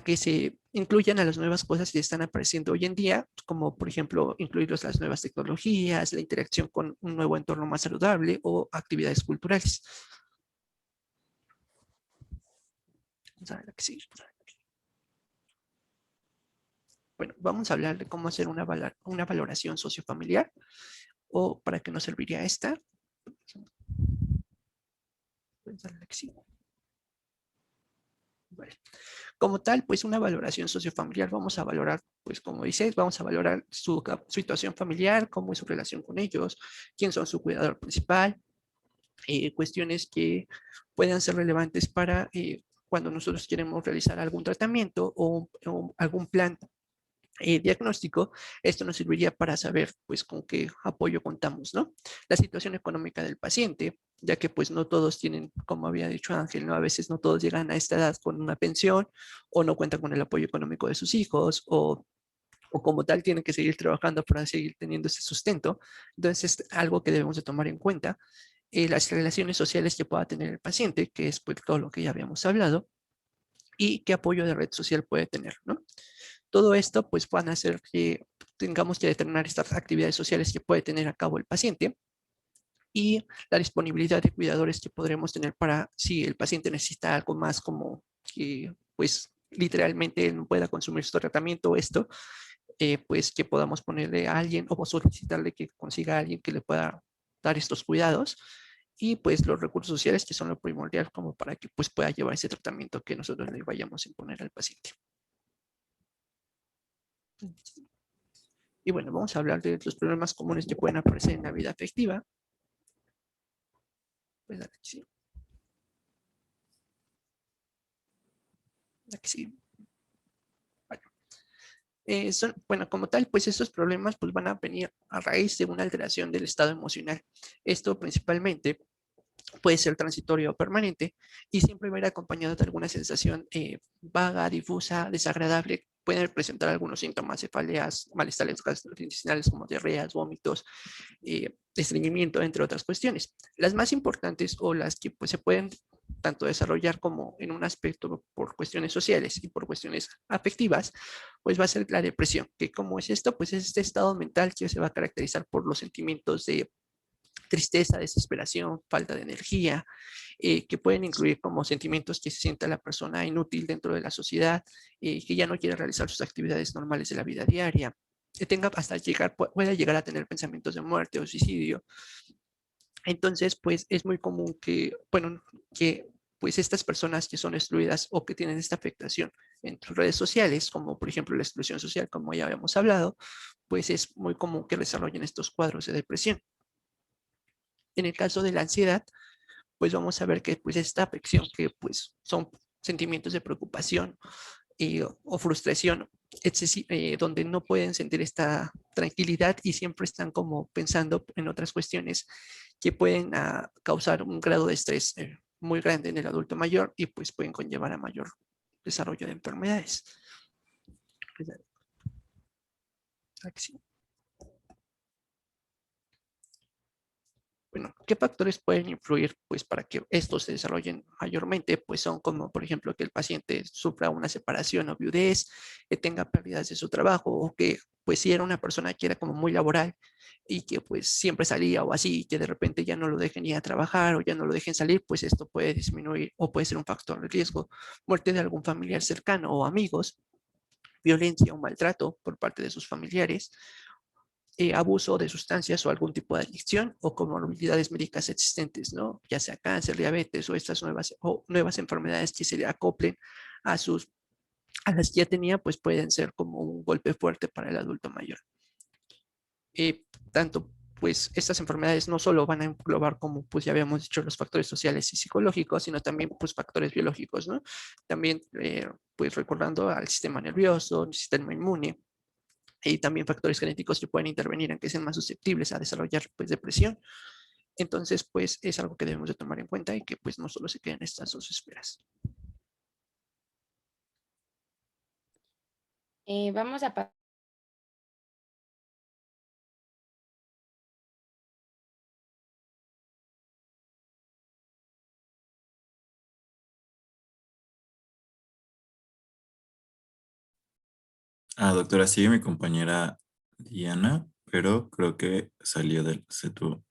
que se incluyan a las nuevas cosas que están apareciendo hoy en día, como por ejemplo incluirlos las nuevas tecnologías, la interacción con un nuevo entorno más saludable o actividades culturales. Vamos a ver la que sigue. Bueno, vamos a hablar de cómo hacer una valoración sociofamiliar o para qué nos serviría esta. Vamos a ver la que sigue. Bueno, como tal, pues una valoración sociofamiliar, vamos a valorar, pues como dice, vamos a valorar su situación familiar, cómo es su relación con ellos, quién son su cuidador principal, cuestiones que puedan ser relevantes para cuando nosotros queremos realizar algún tratamiento o algún plan diagnóstico. Esto nos serviría para saber pues con qué apoyo contamos, ¿no? La situación económica del paciente, ya que pues no todos tienen, como había dicho Ángel, ¿no? A veces no todos llegan a esta edad con una pensión o no cuentan con el apoyo económico de sus hijos o como tal tienen que seguir trabajando para seguir teniendo ese sustento. Entonces es algo que debemos de tomar en cuenta. Las relaciones sociales que pueda tener el paciente, que es pues todo lo que ya habíamos hablado, y qué apoyo de red social puede tener, ¿no? Todo esto pues van a hacer que tengamos que determinar estas actividades sociales que puede tener a cabo el paciente y la disponibilidad de cuidadores que podremos tener para si el paciente necesita algo más como que pues literalmente él no pueda consumir su tratamiento o esto, pues que podamos ponerle a alguien o solicitarle que consiga a alguien que le pueda dar estos cuidados. Y pues los recursos sociales, que son lo primordial como para que pues pueda llevar ese tratamiento que nosotros le vayamos a imponer al paciente. Y bueno, vamos a hablar de los problemas comunes que pueden aparecer en la vida afectiva. Pues dale, sí. La que sí. Bueno, como tal, pues estos problemas pues, van a venir a raíz de una alteración del estado emocional. Esto principalmente puede ser transitorio o permanente y siempre va a ir acompañado de alguna sensación vaga, difusa, desagradable. Pueden presentar algunos síntomas, cefaleas, malestares gastrointestinales como diarreas, vómitos, estreñimiento, entre otras cuestiones. Las más importantes o las que pues, se pueden tanto desarrollar como en un aspecto por cuestiones sociales y por cuestiones afectivas, pues va a ser la depresión, que como es esto, pues es este estado mental que se va a caracterizar por los sentimientos de tristeza, desesperación, falta de energía, que pueden incluir como sentimientos que se sienta la persona inútil dentro de la sociedad, que ya no quiere realizar sus actividades normales de la vida diaria, que tenga hasta pueda llegar a tener pensamientos de muerte o suicidio. Entonces, pues es muy común que, bueno, que pues estas personas que son excluidas o que tienen esta afectación en redes sociales, como por ejemplo la exclusión social, como ya habíamos hablado, pues es muy común que desarrollen estos cuadros de depresión. En el caso de la ansiedad, pues vamos a ver que pues esta afección que pues son sentimientos de preocupación o frustración, donde no pueden sentir esta tranquilidad y siempre están como pensando en otras cuestiones que pueden causar un grado de estrés muy grande en el adulto mayor y pues pueden conllevar a mayor desarrollo de enfermedades. Aquí. Bueno, ¿qué factores pueden influir pues, para que estos se desarrollen mayormente? Pues son como, por ejemplo, que el paciente sufra una separación o viudez, que tenga pérdidas de su trabajo o que pues si era una persona que era como muy laboral y que pues siempre salía o así, que de repente ya no lo dejen ir a trabajar o ya no lo dejen salir, pues esto puede disminuir o puede ser un factor de riesgo. Muerte de algún familiar cercano o amigos, violencia o maltrato por parte de sus familiares, abuso de sustancias o algún tipo de adicción o comorbilidades médicas existentes, ¿no? Ya sea cáncer, diabetes o estas nuevas enfermedades que se le acoplen a las que ya tenía, pues pueden ser como un golpe fuerte para el adulto mayor. Tanto pues estas enfermedades no solo van a englobar como pues ya habíamos dicho los factores sociales y psicológicos, sino también pues factores biológicos, ¿no? También pues recordando al sistema nervioso, el sistema inmune, y también factores genéticos que pueden intervenir en que sean más susceptibles a desarrollar pues, depresión. Entonces, pues es algo que debemos de tomar en cuenta y que pues no solo se queden estas dos esferas. Vamos a pasar. Doctora, sigue mi compañera Diana, pero creo que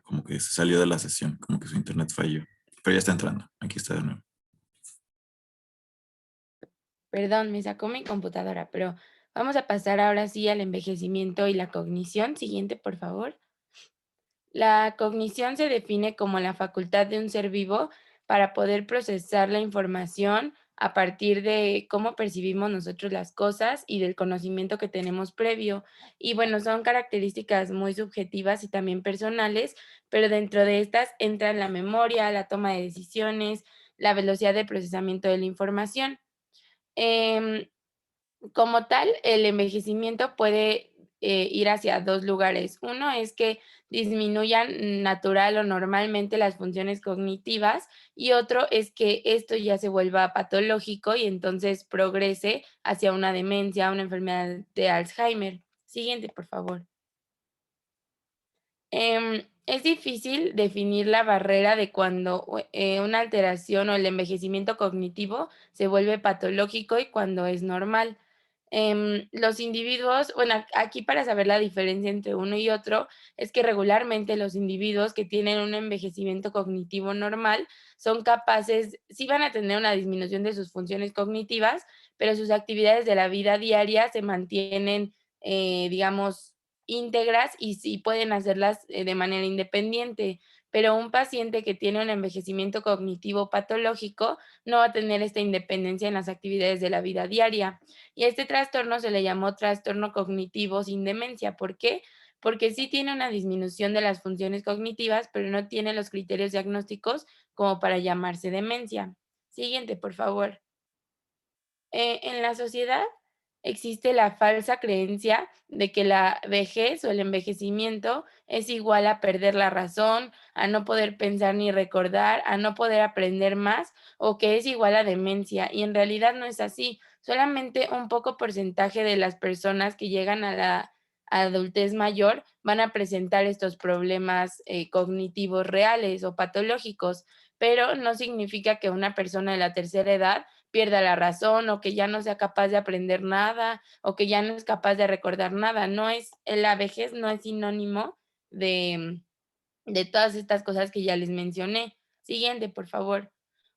como que se salió de la sesión, como que su internet falló. Pero ya está entrando, aquí está de nuevo. Perdón, me sacó mi computadora, pero vamos a pasar ahora sí al envejecimiento y la cognición. Siguiente, por favor. La cognición se define como la facultad de un ser vivo para poder procesar la información a partir de cómo percibimos nosotros las cosas y del conocimiento que tenemos previo. Y bueno, son características muy subjetivas y también personales, pero dentro de estas entran la memoria, la toma de decisiones, la velocidad de procesamiento de la información. Como tal, el envejecimiento puede ir hacia dos lugares. Uno es que disminuyan natural o normalmente las funciones cognitivas y otro es que esto ya se vuelva patológico y entonces progrese hacia una demencia, una enfermedad de Alzheimer. Siguiente, por favor. Es difícil definir la barrera de cuando una alteración o el envejecimiento cognitivo se vuelve patológico y cuando es normal. Los individuos, bueno, aquí para saber la diferencia entre uno y otro, es que regularmente los individuos que tienen un envejecimiento cognitivo normal son capaces, sí van a tener una disminución de sus funciones cognitivas, pero sus actividades de la vida diaria se mantienen digamos, íntegras y sí pueden hacerlas de manera independiente, pero un paciente que tiene un envejecimiento cognitivo patológico no va a tener esta independencia en las actividades de la vida diaria. Y a este trastorno se le llamó trastorno cognitivo sin demencia. ¿Por qué? Porque sí tiene una disminución de las funciones cognitivas, pero no tiene los criterios diagnósticos como para llamarse demencia. Siguiente, por favor. En la sociedad existe la falsa creencia de que la vejez o el envejecimiento es igual a perder la razón, a no poder pensar ni recordar, a no poder aprender más o que es igual a demencia. Y en realidad no es así. Solamente un poco porcentaje de las personas que llegan a la adultez mayor van a presentar estos problemas cognitivos reales o patológicos, pero no significa que una persona de la tercera edad pierda la razón o que ya no sea capaz de aprender nada o que ya no es capaz de recordar nada. No es, la vejez no es sinónimo de, de todas estas cosas que ya les mencioné. Siguiente, por favor.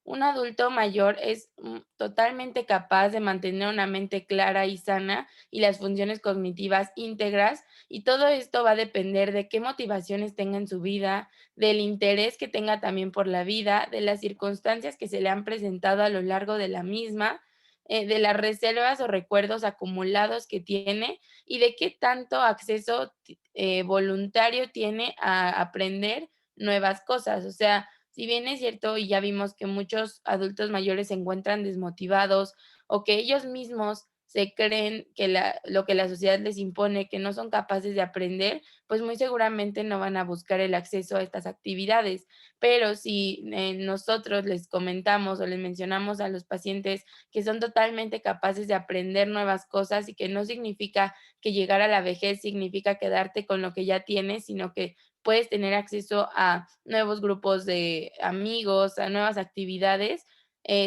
Un adulto mayor es totalmente capaz de mantener una mente clara y sana y las funciones cognitivas íntegras, y todo esto va a depender de qué motivaciones tenga en su vida, del interés que tenga también por la vida, de las circunstancias que se le han presentado a lo largo de la misma, de las reservas o recuerdos acumulados que tiene y de qué tanto acceso voluntario tiene a aprender nuevas cosas. O sea, si bien es cierto y ya vimos que muchos adultos mayores se encuentran desmotivados o que ellos mismos se creen que lo que la sociedad les impone, que no son capaces de aprender, pues muy seguramente no van a buscar el acceso a estas actividades. Pero si nosotros les comentamos o les mencionamos a los pacientes que son totalmente capaces de aprender nuevas cosas y que no significa que llegar a la vejez significa quedarte con lo que ya tienes, sino que puedes tener acceso a nuevos grupos de amigos, a nuevas actividades,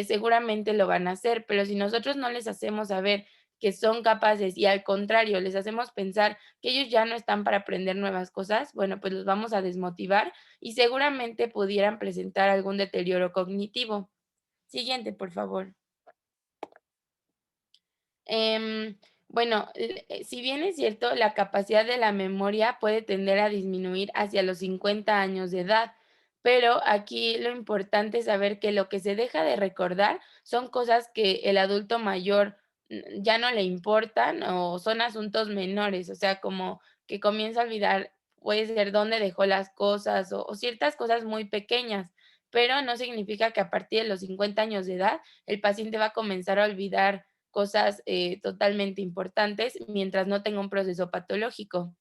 seguramente lo van a hacer, pero si nosotros no les hacemos saber que son capaces y al contrario, les hacemos pensar que ellos ya no están para aprender nuevas cosas, bueno, pues los vamos a desmotivar y seguramente pudieran presentar algún deterioro cognitivo. Siguiente, por favor. Bueno, si bien es cierto, la capacidad de la memoria puede tender a disminuir hacia los 50 años de edad, pero aquí lo importante es saber que lo que se deja de recordar son cosas que el adulto mayor ya no le importan o son asuntos menores, o sea, como que comienza a olvidar, puede ser dónde dejó las cosas o ciertas cosas muy pequeñas, pero no significa que a partir de los 50 años de edad el paciente va a comenzar a olvidar cosas totalmente importantes mientras no tenga un proceso patológico.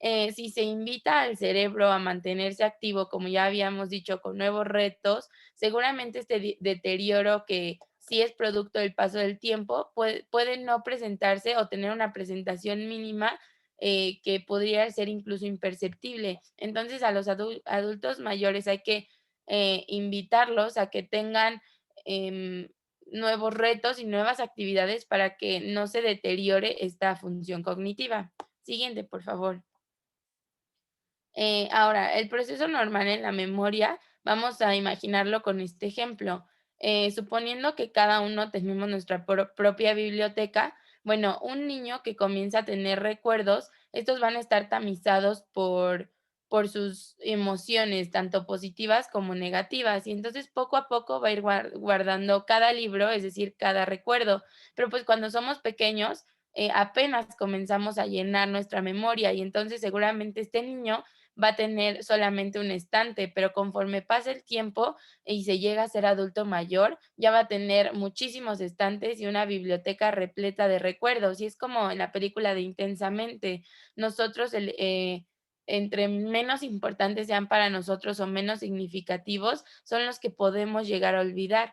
Si se invita al cerebro a mantenerse activo, como ya habíamos dicho, con nuevos retos, seguramente este deterioro que sí es producto del paso del tiempo puede no presentarse o tener una presentación mínima que podría ser incluso imperceptible. Entonces, a los adultos mayores hay que invitarlos a que tengan em, nuevos retos y nuevas actividades para que no se deteriore esta función cognitiva. Siguiente, por favor. Ahora, el proceso normal en la memoria, vamos a imaginarlo con este ejemplo. Suponiendo que cada uno tenemos nuestra propia biblioteca, bueno, un niño que comienza a tener recuerdos, estos van a estar tamizados por sus emociones, tanto positivas como negativas, y entonces poco a poco va a ir guardando cada libro, es decir, cada recuerdo. Pero pues cuando somos pequeños, apenas comenzamos a llenar nuestra memoria y entonces seguramente este niño va a tener solamente un estante, pero conforme pasa el tiempo y se llega a ser adulto mayor, ya va a tener muchísimos estantes y una biblioteca repleta de recuerdos. Y es como en la película de Intensamente, nosotros, entre menos importantes sean para nosotros o menos significativos, son los que podemos llegar a olvidar.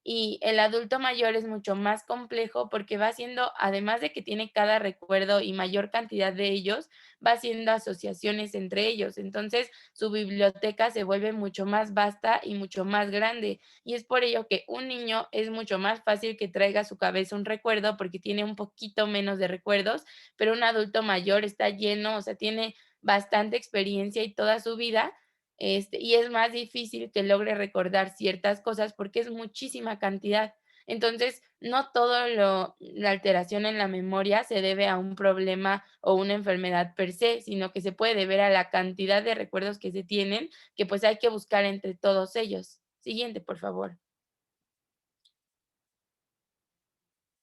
Y el adulto mayor es mucho más complejo porque va haciendo, además de que tiene cada recuerdo y mayor cantidad de ellos, va haciendo asociaciones entre ellos. Entonces, su biblioteca se vuelve mucho más vasta y mucho más grande. Y es por ello que un niño es mucho más fácil que traiga a su cabeza un recuerdo porque tiene un poquito menos de recuerdos, pero un adulto mayor está lleno, o sea, tiene bastante experiencia y toda su vida. Y es más difícil que logre recordar ciertas cosas porque es muchísima cantidad. Entonces, no todo la alteración en la memoria se debe a un problema o una enfermedad per se, sino que se puede deber a la cantidad de recuerdos que se tienen, que pues hay que buscar entre todos ellos. Siguiente, por favor.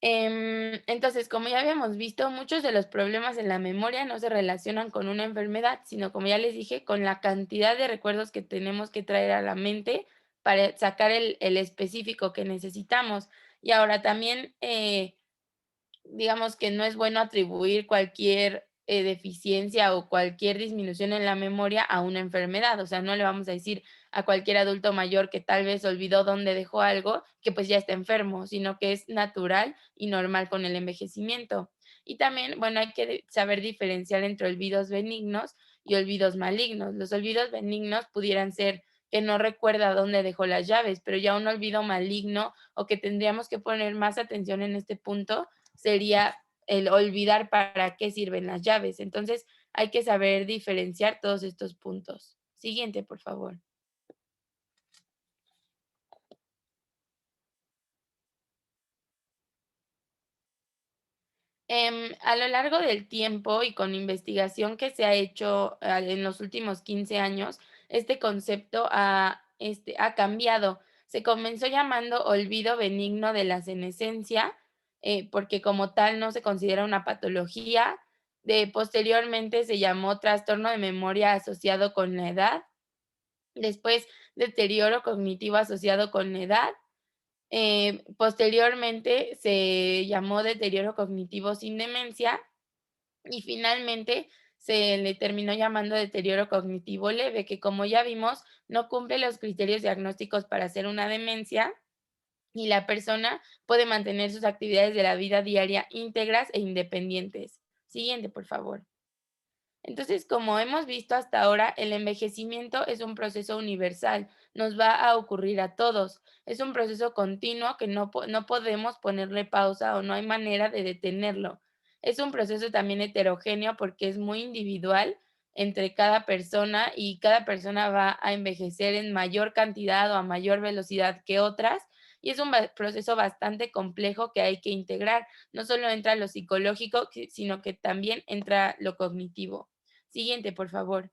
Entonces, como ya habíamos visto, muchos de los problemas en la memoria no se relacionan con una enfermedad, sino como ya les dije, con la cantidad de recuerdos que tenemos que traer a la mente para sacar el específico que necesitamos. Y ahora también, digamos que no es bueno atribuir cualquier deficiencia o cualquier disminución en la memoria a una enfermedad. O sea, no le vamos a decir a cualquier adulto mayor que tal vez olvidó dónde dejó algo, que pues ya está enfermo, sino que es natural y normal con el envejecimiento. Y también, bueno, hay que saber diferenciar entre olvidos benignos y olvidos malignos. Los olvidos benignos pudieran ser que no recuerda dónde dejó las llaves, pero ya un olvido maligno o que tendríamos que poner más atención en este punto sería el olvidar para qué sirven las llaves. Entonces, hay que saber diferenciar todos estos puntos. Siguiente, por favor. A lo largo del tiempo y con investigación que se ha hecho en los últimos 15 años, este concepto ha cambiado. Se comenzó llamando olvido benigno de la senescencia, porque como tal no se considera una patología. Posteriormente se llamó trastorno de memoria asociado con la edad. Después, deterioro cognitivo asociado con la edad. Posteriormente se llamó deterioro cognitivo sin demencia y finalmente se le terminó llamando deterioro cognitivo leve, que como ya vimos, no cumple los criterios diagnósticos para ser una demencia y la persona puede mantener sus actividades de la vida diaria íntegras e independientes. Siguiente, por favor. Entonces, como hemos visto hasta ahora, el envejecimiento es un proceso universal, nos va a ocurrir a todos. Es un proceso continuo que no podemos ponerle pausa o no hay manera de detenerlo. Es un proceso también heterogéneo porque es muy individual entre cada persona y cada persona va a envejecer en mayor cantidad o a mayor velocidad que otras. Y es un proceso bastante complejo que hay que integrar. No solo entra lo psicológico, sino que también entra lo cognitivo. Siguiente, por favor.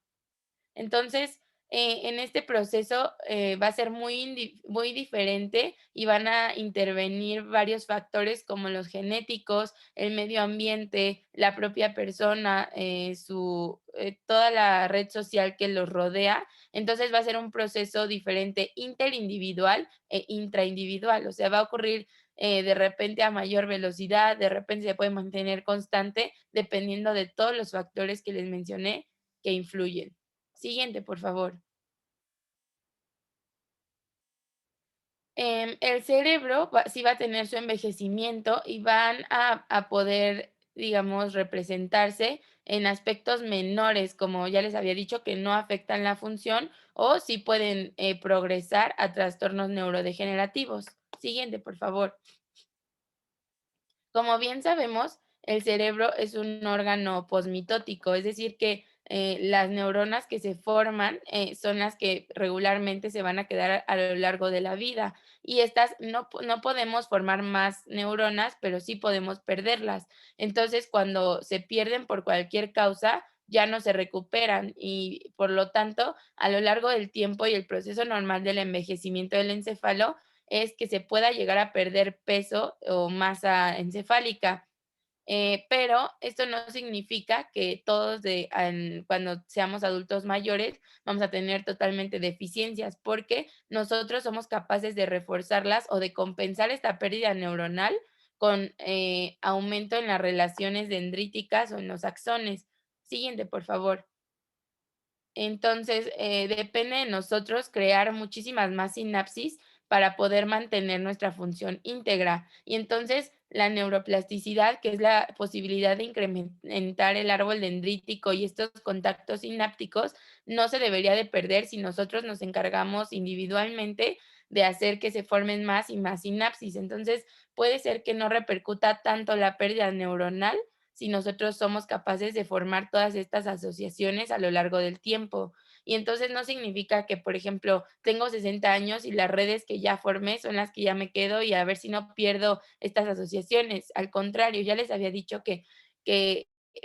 Entonces, en este proceso va a ser muy diferente y van a intervenir varios factores como los genéticos, el medio ambiente, la propia persona, toda la red social que los rodea. Entonces va a ser un proceso diferente interindividual e intraindividual. O sea, va a ocurrir de repente a mayor velocidad, de repente se puede mantener constante dependiendo de todos los factores que les mencioné que influyen. Siguiente, por favor. El cerebro sí va a tener su envejecimiento y van a poder, digamos, representarse en aspectos menores, como ya les había dicho, que no afectan la función o sí pueden progresar a trastornos neurodegenerativos. Siguiente, por favor. Como bien sabemos, el cerebro es un órgano posmitótico, es decir, que las neuronas que se forman son las que regularmente se van a quedar a lo largo de la vida y estas no podemos formar más neuronas, pero sí podemos perderlas. Entonces, cuando se pierden por cualquier causa, ya no se recuperan y por lo tanto, a lo largo del tiempo y el proceso normal del envejecimiento del encéfalo, es que se pueda llegar a perder peso o masa encefálica. Pero esto no significa que todos cuando seamos adultos mayores vamos a tener totalmente deficiencias, porque nosotros somos capaces de reforzarlas o de compensar esta pérdida neuronal con aumento en las relaciones dendríticas o en los axones. Siguiente, por favor. Entonces, depende de nosotros crear muchísimas más sinapsis para poder mantener nuestra función íntegra. Y entonces, la neuroplasticidad, que es la posibilidad de incrementar el árbol dendrítico y estos contactos sinápticos, no se debería de perder si nosotros nos encargamos individualmente de hacer que se formen más y más sinapsis. Entonces, puede ser que no repercuta tanto la pérdida neuronal si nosotros somos capaces de formar todas estas asociaciones a lo largo del tiempo. Y entonces no significa que, por ejemplo, tengo 60 años y las redes que ya formé son las que ya me quedo y a ver si no pierdo estas asociaciones. Al contrario, ya les había dicho que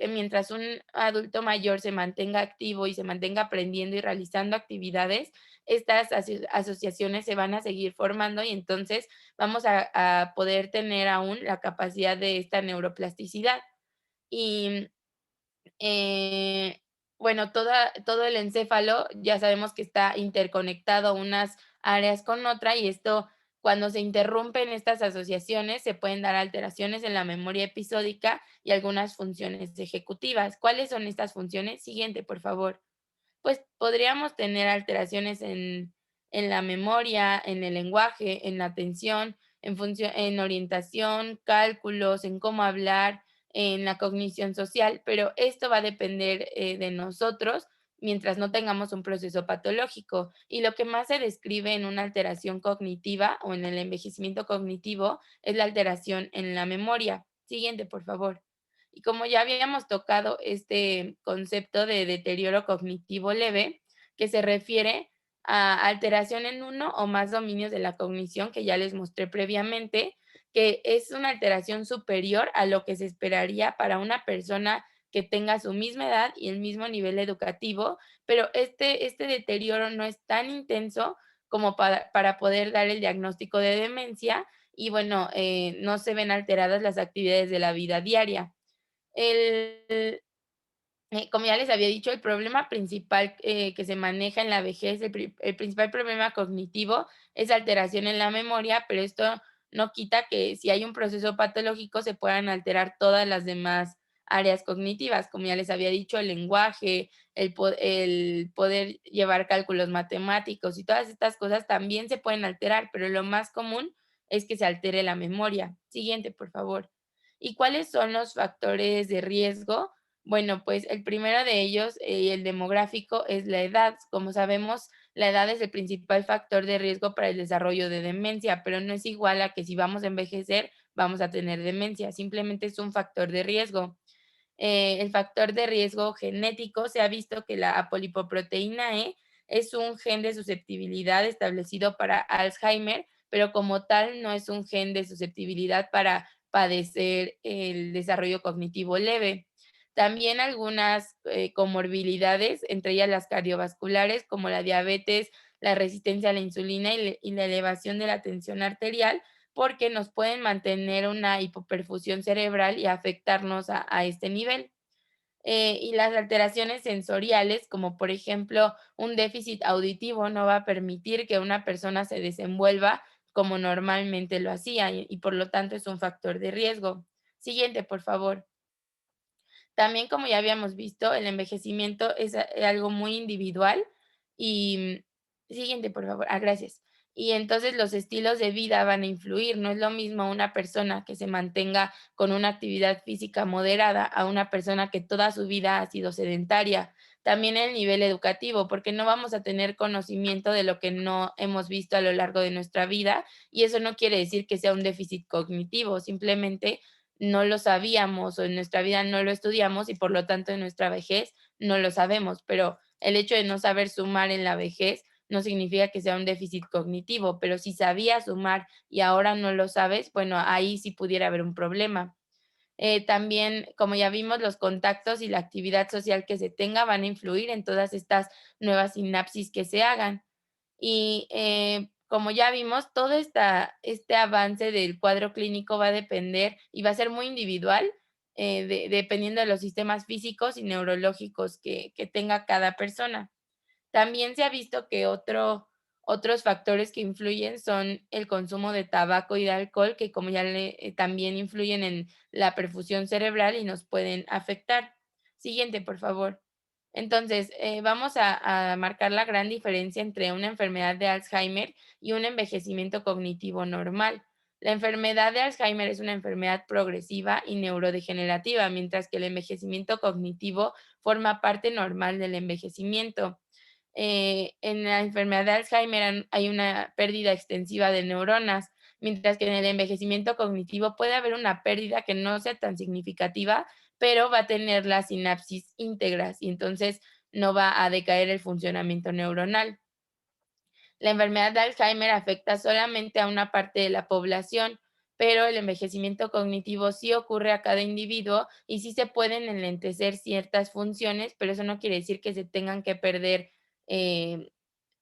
mientras un adulto mayor se mantenga activo y se mantenga aprendiendo y realizando actividades, estas asociaciones se van a seguir formando y entonces vamos a poder tener aún la capacidad de esta neuroplasticidad. Y eh, bueno, todo el encéfalo ya sabemos que está interconectado unas áreas con otra y esto, cuando se interrumpen estas asociaciones, se pueden dar alteraciones en la memoria episódica y algunas funciones ejecutivas. ¿Cuáles son estas funciones? Siguiente, por favor. Pues podríamos tener alteraciones en la memoria, en el lenguaje, en la atención, en orientación, cálculos, en cómo hablar, en la cognición social, pero esto va a depender de nosotros mientras no tengamos un proceso patológico. Y lo que más se describe en una alteración cognitiva o en el envejecimiento cognitivo es la alteración en la memoria. Siguiente, por favor. Y como ya habíamos tocado este concepto de deterioro cognitivo leve, que se refiere a alteración en uno o más dominios de la cognición, que ya les mostré previamente, que es una alteración superior a lo que se esperaría para una persona que tenga su misma edad y el mismo nivel educativo, pero este deterioro no es tan intenso como para poder dar el diagnóstico de demencia y bueno, no se ven alteradas las actividades de la vida diaria. El, como ya les había dicho, el problema principal que se maneja en la vejez, el principal problema cognitivo es alteración en la memoria, pero esto no quita que si hay un proceso patológico se puedan alterar todas las demás áreas cognitivas, como ya les había dicho, el lenguaje, el poder llevar cálculos matemáticos y todas estas cosas también se pueden alterar, pero lo más común es que se altere la memoria. Siguiente, por favor. ¿Y cuáles son los factores de riesgo? Bueno, pues el primero de ellos, el demográfico, es la edad. Como sabemos, la edad es el principal factor de riesgo para el desarrollo de demencia, pero no es igual a que si vamos a envejecer, vamos a tener demencia. Simplemente es un factor de riesgo. El factor de riesgo genético, se ha visto que la apolipoproteína E es un gen de susceptibilidad establecido para Alzheimer, pero como tal no es un gen de susceptibilidad para padecer el desarrollo cognitivo leve. También algunas comorbilidades, entre ellas las cardiovasculares, como la diabetes, la resistencia a la insulina y la elevación de la tensión arterial, porque nos pueden mantener una hipoperfusión cerebral y afectarnos a este nivel. Y las alteraciones sensoriales, como por ejemplo un déficit auditivo, no va a permitir que una persona se desenvuelva como normalmente lo hacía y por lo tanto es un factor de riesgo. Siguiente, por favor. También, como ya habíamos visto, el envejecimiento es algo muy individual y siguiente, por favor. Gracias. Y entonces los estilos de vida van a influir. No es lo mismo una persona que se mantenga con una actividad física moderada a una persona que toda su vida ha sido sedentaria. También el nivel educativo, porque no vamos a tener conocimiento de lo que no hemos visto a lo largo de nuestra vida y eso no quiere decir que sea un déficit cognitivo, simplemente no lo sabíamos o en nuestra vida no lo estudiamos y por lo tanto en nuestra vejez no lo sabemos, pero el hecho de no saber sumar en la vejez no significa que sea un déficit cognitivo, pero si sabías sumar y ahora no lo sabes, bueno, ahí sí pudiera haber un problema. También, como ya vimos, los contactos y la actividad social que se tenga van a influir en todas estas nuevas sinapsis que se hagan. Y como ya vimos, todo este avance del cuadro clínico va a depender y va a ser muy individual, dependiendo de los sistemas físicos y neurológicos que tenga cada persona. También se ha visto que otros factores que influyen son el consumo de tabaco y de alcohol, que como ya también influyen en la perfusión cerebral y nos pueden afectar. Siguiente, por favor. Entonces, vamos a marcar la gran diferencia entre una enfermedad de Alzheimer y un envejecimiento cognitivo normal. La enfermedad de Alzheimer es una enfermedad progresiva y neurodegenerativa, mientras que el envejecimiento cognitivo forma parte normal del envejecimiento. En la enfermedad de Alzheimer hay una pérdida extensiva de neuronas, mientras que en el envejecimiento cognitivo puede haber una pérdida que no sea tan significativa, pero va a tener las sinapsis íntegras y entonces no va a decaer el funcionamiento neuronal. La enfermedad de Alzheimer afecta solamente a una parte de la población, pero el envejecimiento cognitivo sí ocurre a cada individuo y sí se pueden enlentecer ciertas funciones, pero eso no quiere decir que se tengan que perder, eh,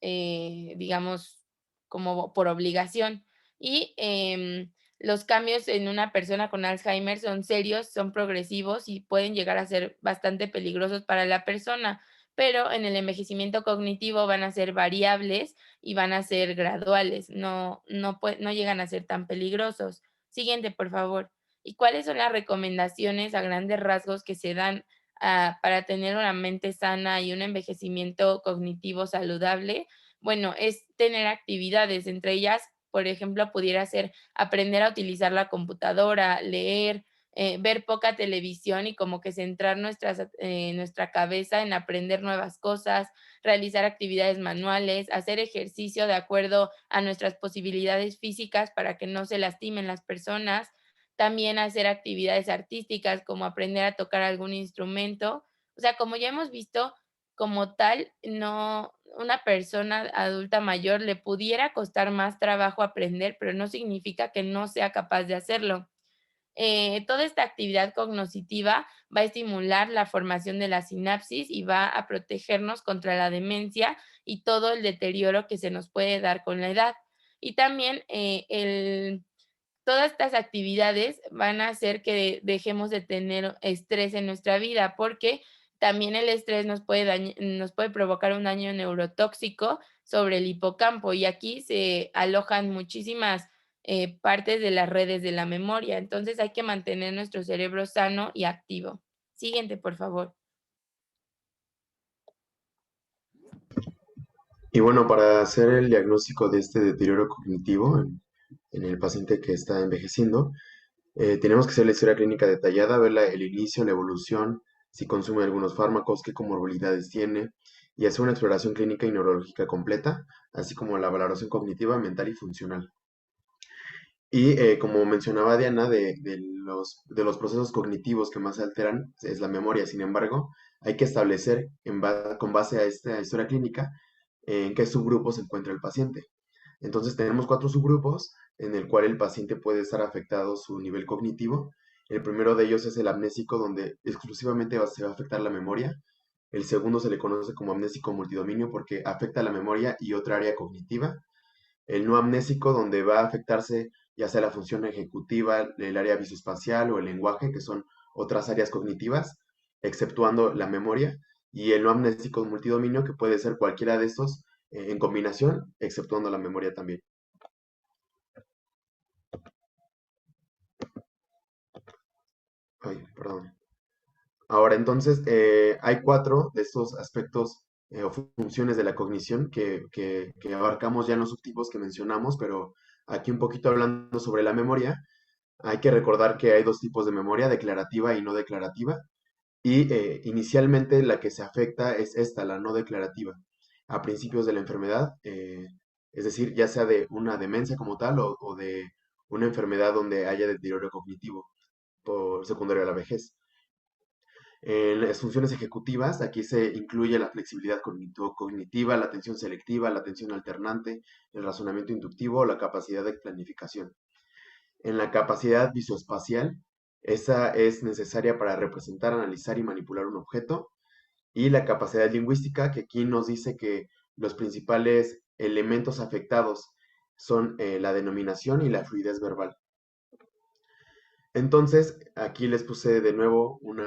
digamos, como por obligación. Y los cambios en una persona con Alzheimer son serios, son progresivos y pueden llegar a ser bastante peligrosos para la persona, pero en el envejecimiento cognitivo van a ser variables y van a ser graduales, no llegan a ser tan peligrosos. Siguiente, por favor. ¿Y cuáles son las recomendaciones a grandes rasgos que se dan para tener una mente sana y un envejecimiento cognitivo saludable? Bueno, es tener actividades, entre ellas, por ejemplo, pudiera ser aprender a utilizar la computadora, leer, ver poca televisión y como que centrar nuestra cabeza en aprender nuevas cosas, realizar actividades manuales, hacer ejercicio de acuerdo a nuestras posibilidades físicas para que no se lastimen las personas, también hacer actividades artísticas como aprender a tocar algún instrumento. O sea, como ya hemos visto, como tal, no, una persona adulta mayor le pudiera costar más trabajo aprender, pero no significa que no sea capaz de hacerlo. Toda esta actividad cognitiva va a estimular la formación de la sinapsis y va a protegernos contra la demencia y todo el deterioro que se nos puede dar con la edad. Y también todas estas actividades van a hacer que dejemos de tener estrés en nuestra vida, porque también el estrés nos puede provocar un daño neurotóxico sobre el hipocampo y aquí se alojan muchísimas partes de las redes de la memoria. Entonces hay que mantener nuestro cerebro sano y activo. Siguiente, por favor. Y bueno, para hacer el diagnóstico de este deterioro cognitivo en el paciente que está envejeciendo, tenemos que hacer la historia clínica detallada, ver el inicio, la evolución, si consume algunos fármacos, qué comorbilidades tiene, y hacer una exploración clínica y neurológica completa, así como la valoración cognitiva, mental y funcional. Y como mencionaba Diana, de los procesos cognitivos que más se alteran es la memoria. Sin embargo, hay que establecer con base a esta historia clínica en qué subgrupo se encuentra el paciente. Entonces tenemos 4 subgrupos en el cual el paciente puede estar afectado su nivel cognitivo. El primero de ellos es el amnésico, donde exclusivamente se va a afectar la memoria. El segundo se le conoce como amnésico multidominio porque afecta la memoria y otra área cognitiva. El no amnésico, donde va a afectarse ya sea la función ejecutiva, el área visoespacial o el lenguaje, que son otras áreas cognitivas, exceptuando la memoria. Y el no amnésico multidominio, que puede ser cualquiera de estos en combinación, exceptuando la memoria también. Ay, perdón. Ahora, entonces, hay 4 de estos aspectos o funciones de la cognición que abarcamos ya en los subtipos que mencionamos, pero aquí un poquito hablando sobre la memoria, hay que recordar que hay 2 tipos de memoria, declarativa y no declarativa, y inicialmente la que se afecta es esta, la no declarativa, a principios de la enfermedad, es decir, ya sea de una demencia como tal o de una enfermedad donde haya deterioro cognitivo por secundario a la vejez. En las funciones ejecutivas, aquí se incluye la flexibilidad cognitiva, la atención selectiva, la atención alternante, el razonamiento inductivo, la capacidad de planificación. En la capacidad visoespacial, esa es necesaria para representar, analizar y manipular un objeto. Y la capacidad lingüística, que aquí nos dice que los principales elementos afectados son la denominación y la fluidez verbal. Entonces, aquí les puse de nuevo un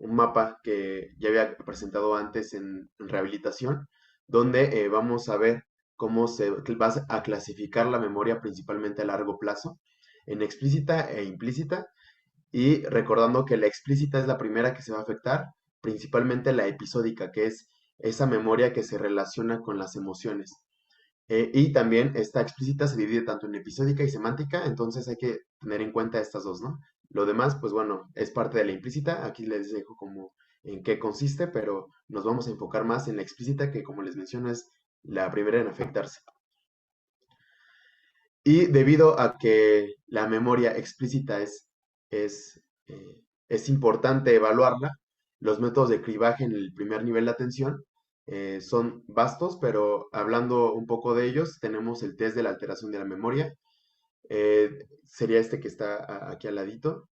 mapa que ya había presentado antes en rehabilitación, donde vamos a ver cómo se va a clasificar la memoria principalmente a largo plazo, en explícita e implícita, y recordando que la explícita es la primera que se va a afectar, principalmente la episódica, que es esa memoria que se relaciona con las emociones. Y también esta explícita se divide tanto en episódica y semántica, entonces hay que tener en cuenta estas dos, ¿no? Lo demás, pues bueno, es parte de la implícita, aquí les dejo como en qué consiste, pero nos vamos a enfocar más en la explícita, que como les menciono es la primera en afectarse. Y debido a que la memoria explícita es importante evaluarla, los métodos de cribaje en el primer nivel de atención son vastos, pero hablando un poco de ellos, tenemos el test de la alteración de la memoria, sería este que está aquí al ladito,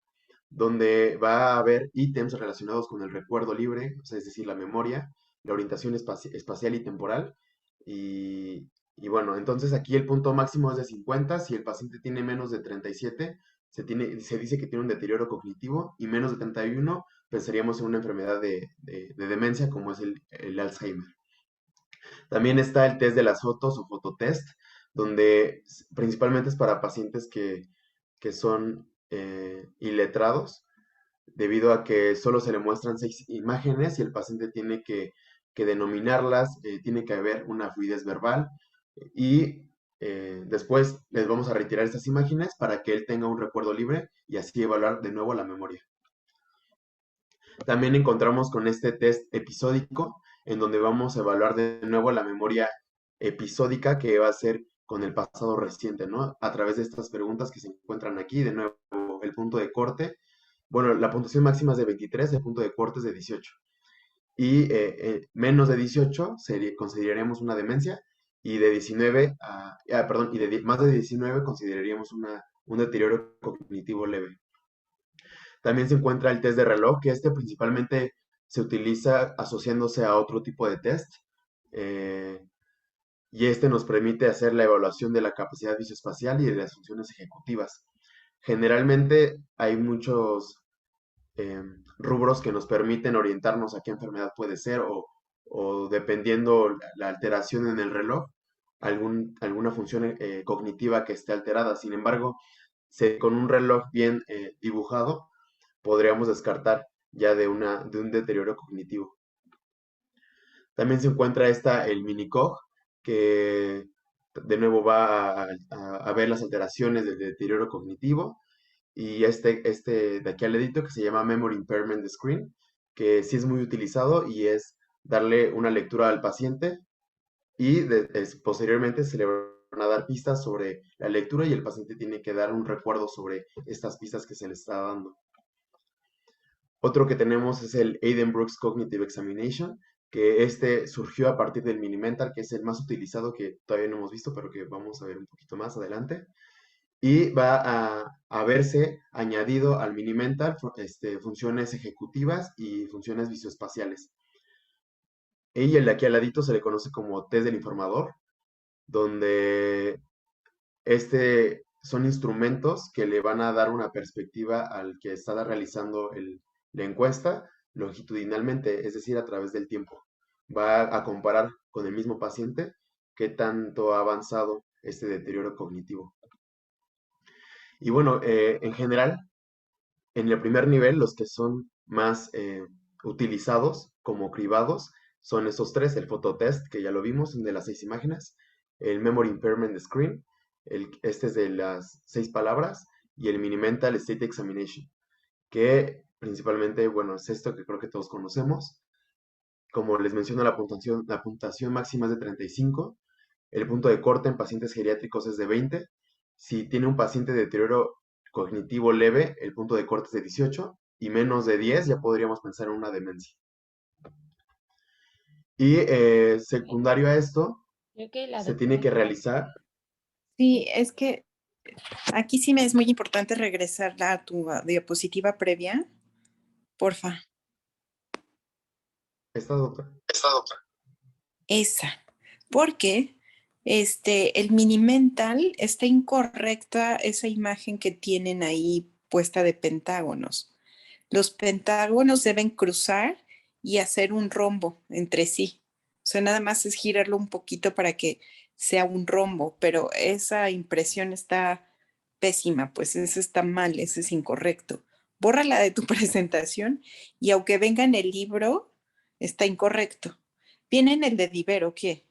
donde va a haber ítems relacionados con el recuerdo libre, o sea, es decir, la memoria, la orientación espacial y temporal. Y bueno, entonces aquí el punto máximo es de 50. Si el paciente tiene menos de 37, se dice que tiene un deterioro cognitivo, y menos de 31 pensaríamos en una enfermedad de demencia como es el Alzheimer. También está el test de las fotos o fototest, donde principalmente es para pacientes que son iletrados, debido a que solo se le muestran 6 imágenes y el paciente tiene que denominarlas, tiene que haber una fluidez verbal y después les vamos a retirar estas imágenes para que él tenga un recuerdo libre y así evaluar de nuevo la memoria. También encontramos con este test episódico, en donde vamos a evaluar de nuevo la memoria episódica, que va a ser con el pasado reciente, ¿no? A través de estas preguntas que se encuentran aquí, de nuevo, el punto de corte. Bueno, la puntuación máxima es de 23, el punto de corte es de 18. Y menos de 18 consideraríamos una demencia, y de 19 y de más de 19 consideraríamos un deterioro cognitivo leve. También se encuentra el test de reloj, que principalmente se utiliza asociándose a otro tipo de test, y nos permite hacer la evaluación de la capacidad visoespacial y de las funciones ejecutivas. Generalmente hay muchos rubros que nos permiten orientarnos a qué enfermedad puede ser, o dependiendo la alteración en el reloj, alguna función cognitiva que esté alterada. Sin embargo, con un reloj bien dibujado, podríamos descartar ya de un deterioro cognitivo. También se encuentra el minicog, que de nuevo va a ver las alteraciones del deterioro cognitivo, y de aquí al ladito, que se llama Memory Impairment Screen, que sí es muy utilizado y es darle una lectura al paciente, y posteriormente se le van a dar pistas sobre la lectura y el paciente tiene que dar un recuerdo sobre estas pistas que se le está dando. Otro que tenemos es el Addenbrooke's Cognitive Examination, que surgió a partir del Minimental, que es el más utilizado, que todavía no hemos visto, pero que vamos a ver un poquito más adelante. Y va a verse añadido al Minimental funciones ejecutivas y funciones visoespaciales. Y el de aquí al ladito se le conoce como test del informador, donde son instrumentos que le van a dar una perspectiva al que está realizando la encuesta longitudinalmente, es decir, a través del tiempo. Va a comparar con el mismo paciente qué tanto ha avanzado este deterioro cognitivo. Y bueno, en general, en el primer nivel, los que son más utilizados como cribados son esos tres: el fototest, que ya lo vimos, de las 6 imágenes, el Memory Impairment Screen, es de las 6 palabras, y el Minimental State Examination, que principalmente, bueno, es esto que creo que todos conocemos. Como les menciono, la puntuación máxima es de 35, el punto de corte en pacientes geriátricos es de 20, si tiene un paciente de deterioro cognitivo leve, el punto de corte es de 18, y menos de 10 ya podríamos pensar en una demencia. Y secundario a esto, Creo que la se tiene que realizar. Sí, es que aquí sí me es muy importante regresar a tu diapositiva previa, porfa. Esta, doctora. Esa, porque el Minimental está incorrecta esa imagen que tienen ahí puesta de pentágonos. Los pentágonos deben cruzar y hacer un rombo entre sí. O sea, nada más es girarlo un poquito para que sea un rombo, pero esa impresión está pésima, pues eso está mal, eso es incorrecto. Bórrala de tu presentación, y aunque venga en el libro, está incorrecto. ¿Viene en el de Diver o qué?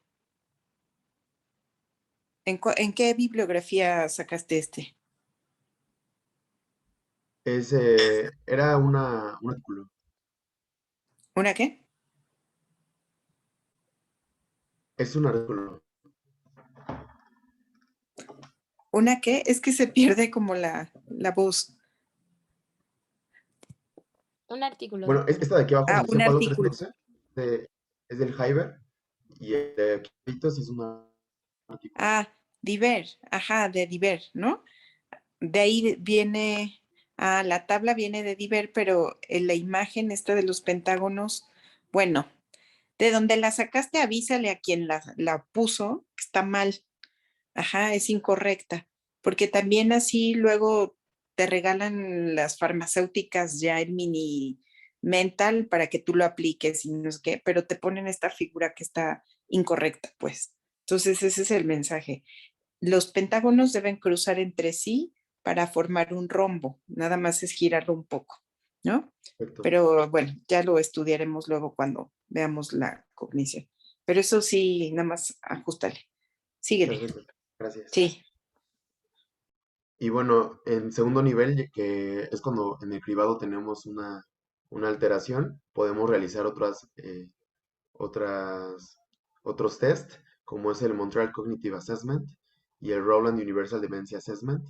¿En qué bibliografía sacaste este? Era un artículo. ¿Una qué? Es un artículo. ¿Una qué? Es que se pierde como la voz. Un artículo, Bueno, doctor. esta de aquí abajo, Ah, donde un dice cuadro artículo. 312, es del Hyber, y el de aquí abajito sí es un artículo. Ah, Diver, ajá, de Diver, ¿no? De ahí viene, la tabla viene de Diver, pero en la imagen esta de los pentágonos, bueno, de donde la sacaste, avísale a quien la puso, que está mal. Ajá, es incorrecta, porque también así luego te regalan las farmacéuticas ya el mini mental para que tú lo apliques y no sé qué, pero te ponen esta figura que está incorrecta, pues. Entonces ese es el mensaje. Los pentágonos deben cruzar entre sí para formar un rombo, nada más es girarlo un poco, ¿no? Perfecto. Pero bueno, ya lo estudiaremos luego cuando veamos la cognición. Pero eso sí, nada más ajustale. Síguele. Perfecto. Gracias. Sí. Y bueno, en segundo nivel, que es cuando en el cribado tenemos una alteración, podemos realizar otras, otros test, como es el Montreal Cognitive Assessment y el Rowland Universal Dementia Assessment,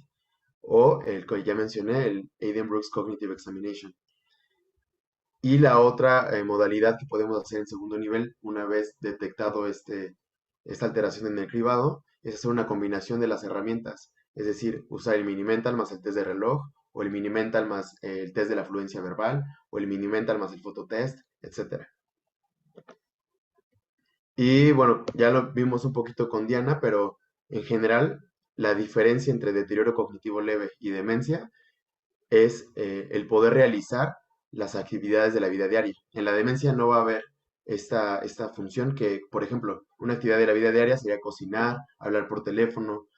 o el que ya mencioné, el Aidenbrooks Cognitive Examination. Y la otra modalidad que podemos hacer en segundo nivel, una vez detectado esta alteración en el cribado, es hacer una combinación de las herramientas, es decir, usar el Minimental más el test de reloj, o el Minimental más el test de la fluencia verbal, o el Minimental más el fototest, etc. Y bueno, ya lo vimos un poquito con Diana, pero en general la diferencia entre deterioro cognitivo leve y demencia es el poder realizar las actividades de la vida diaria. En la demencia no va a haber esta función que, por ejemplo, una actividad de la vida diaria sería cocinar, hablar por teléfono,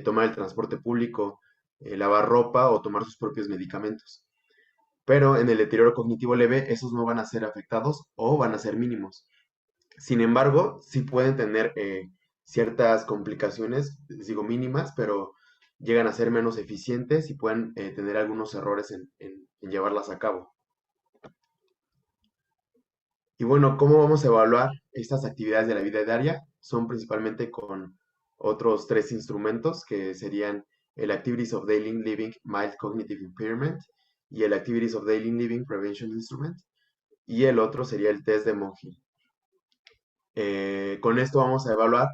tomar el transporte público, lavar ropa o tomar sus propios medicamentos. Pero en el deterioro cognitivo leve, esos no van a ser afectados o van a ser mínimos. Sin embargo, sí pueden tener ciertas complicaciones, les digo mínimas, pero llegan a ser menos eficientes y pueden tener algunos errores en llevarlas a cabo. Y bueno, ¿cómo vamos a evaluar estas actividades de la vida diaria? Son principalmente con otros tres instrumentos que serían el Activities of Daily Living Mild Cognitive Impairment y el Activities of Daily Living Prevention Instrument, y el otro sería el test de Monge. Con esto vamos a evaluar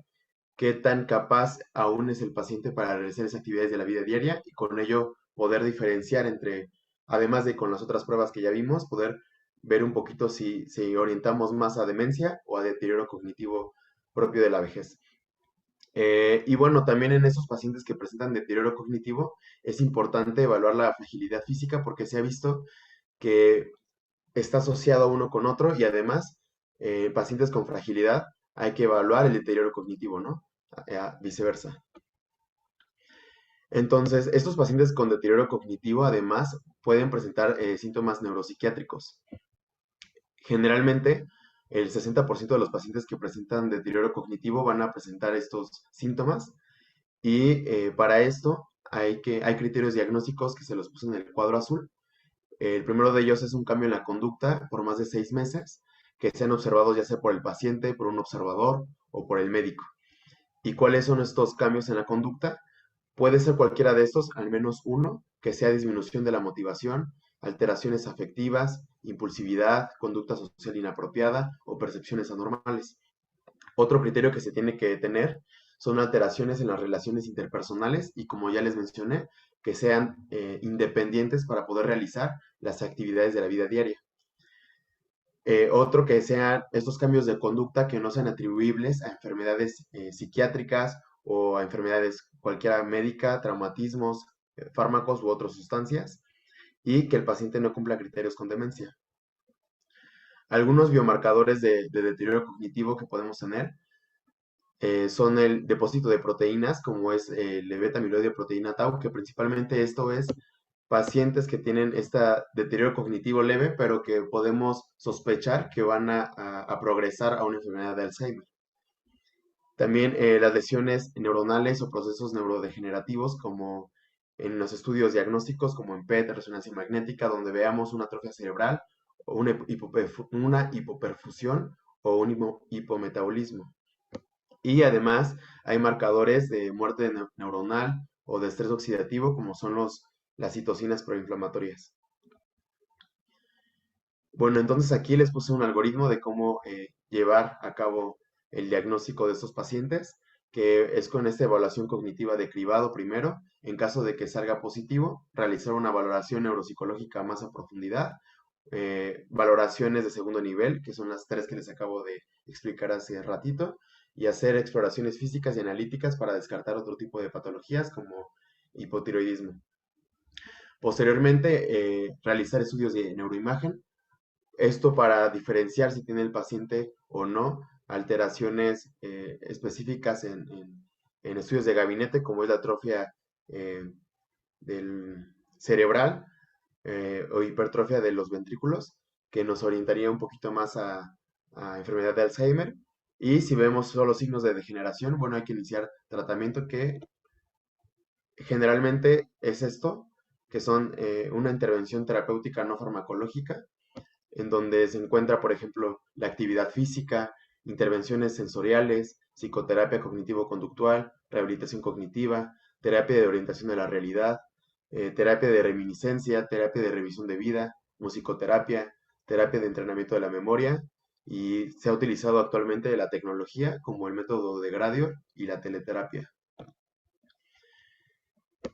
qué tan capaz aún es el paciente para realizar esas actividades de la vida diaria y con ello poder diferenciar entre, además de con las otras pruebas que ya vimos, poder ver un poquito si orientamos más a demencia o a deterioro cognitivo propio de la vejez. Y bueno, también en esos pacientes que presentan deterioro cognitivo es importante evaluar la fragilidad física porque se ha visto que está asociado uno con otro y además, pacientes con fragilidad hay que evaluar el deterioro cognitivo, ¿no? Viceversa. Entonces, estos pacientes con deterioro cognitivo además pueden presentar síntomas neuropsiquiátricos. Generalmente, el 60% de los pacientes que presentan deterioro cognitivo van a presentar estos síntomas y para esto hay criterios diagnósticos que se los puse en el cuadro azul. El primero de ellos es un cambio en la conducta por más de 6 meses, que sean observados ya sea por el paciente, por un observador o por el médico. ¿Y cuáles son estos cambios en la conducta? Puede ser cualquiera de estos, al menos uno, que sea disminución de la motivación, alteraciones afectivas, impulsividad, conducta social inapropiada o percepciones anormales. Otro criterio que se tiene que tener son alteraciones en las relaciones interpersonales y, como ya les mencioné, que sean independientes para poder realizar las actividades de la vida diaria. Otro que sean estos cambios de conducta que no sean atribuibles a enfermedades psiquiátricas o a enfermedades cualquiera médica, traumatismos, fármacos u otras sustancias, y que el paciente no cumpla criterios con demencia. Algunos biomarcadores de deterioro cognitivo que podemos tener son el depósito de proteínas, como es el beta-amiloide proteína tau, que principalmente esto es pacientes que tienen este deterioro cognitivo leve, pero que podemos sospechar que van a progresar a una enfermedad de Alzheimer. También las lesiones neuronales o procesos neurodegenerativos, como en los estudios diagnósticos, como en PET, resonancia magnética, donde veamos una atrofia cerebral, o una hipoperfusión o un hipometabolismo. Y además hay marcadores de muerte neuronal o de estrés oxidativo, como son las citocinas proinflamatorias. Bueno, entonces aquí les puse un algoritmo de cómo llevar a cabo el diagnóstico de estos pacientes, que es con esta evaluación cognitiva de cribado primero. En caso de que salga positivo, realizar una valoración neuropsicológica más a profundidad, valoraciones de segundo nivel, que son las 3 que les acabo de explicar hace ratito, y hacer exploraciones físicas y analíticas para descartar otro tipo de patologías como hipotiroidismo. Posteriormente, realizar estudios de neuroimagen, esto para diferenciar si tiene el paciente o no alteraciones específicas en estudios de gabinete, como es la atrofia del cerebral o hipertrofia de los ventrículos, que nos orientaría un poquito más a enfermedad de Alzheimer. Y si vemos solo signos de degeneración, bueno, hay que iniciar tratamiento, que generalmente es esto, que son una intervención terapéutica no farmacológica, en donde se encuentra, por ejemplo, la actividad física, intervenciones sensoriales, psicoterapia cognitivo-conductual, rehabilitación cognitiva, terapia de orientación de la realidad, terapia de reminiscencia, terapia de revisión de vida, musicoterapia, terapia de entrenamiento de la memoria, y se ha utilizado actualmente la tecnología como el método de Gradior y la teleterapia.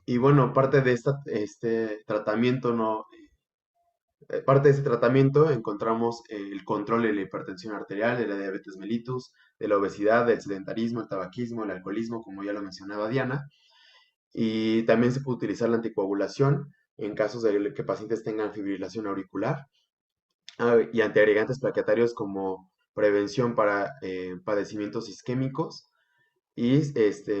Y bueno, parte de este tratamiento no, parte de este tratamiento encontramos el control de la hipertensión arterial, de la diabetes mellitus, de la obesidad, del sedentarismo, el tabaquismo, el alcoholismo, como ya lo mencionaba Diana. Y también se puede utilizar la anticoagulación en casos de que pacientes tengan fibrilación auricular, y antiagregantes plaquetarios como prevención para padecimientos isquémicos. Y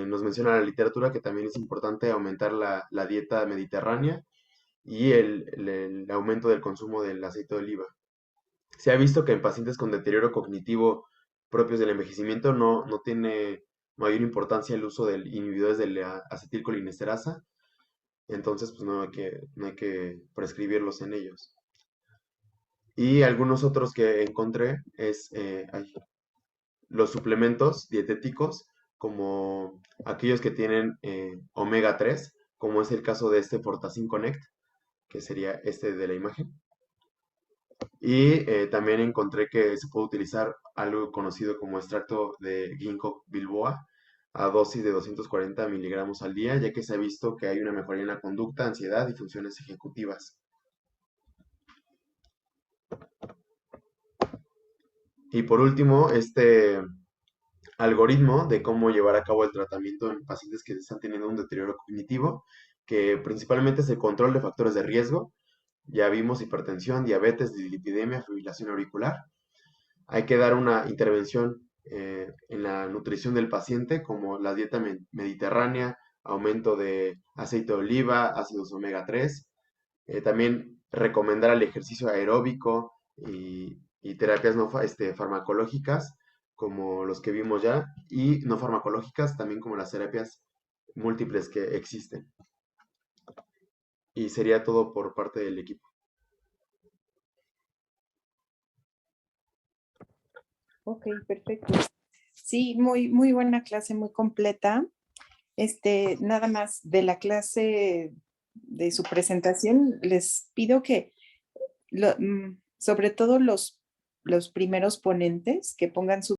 nos menciona la literatura que también es importante aumentar la dieta mediterránea y el aumento del consumo del aceite de oliva. Se ha visto que en pacientes con deterioro cognitivo propios del envejecimiento no tiene mayor importancia el uso de inhibidores de la acetilcolinesterasa, entonces pues no hay que prescribirlos en ellos. Y algunos otros que encontré es los suplementos dietéticos, como aquellos que tienen omega 3, como es el caso de este Fortacin Connect, que sería este de la imagen. Y también encontré que se puede utilizar algo conocido como extracto de ginkgo bilboa a dosis de 240 miligramos al día, ya que se ha visto que hay una mejoría en la conducta, ansiedad y funciones ejecutivas. Y por último, este algoritmo de cómo llevar a cabo el tratamiento en pacientes que están teniendo un deterioro cognitivo, que principalmente es el control de factores de riesgo. Ya vimos hipertensión, diabetes, dislipidemia, fibrilación auricular. Hay que dar una intervención en la nutrición del paciente, como la dieta mediterránea, aumento de aceite de oliva, ácidos omega 3. También recomendar el ejercicio aeróbico y terapias no farmacológicas, como los que vimos ya, y no farmacológicas, también como las terapias múltiples que existen. Y sería todo por parte del equipo. Ok, perfecto. Sí, muy buena clase, muy completa. Nada más de la clase de su presentación, les pido que sobre todo los primeros ponentes que pongan su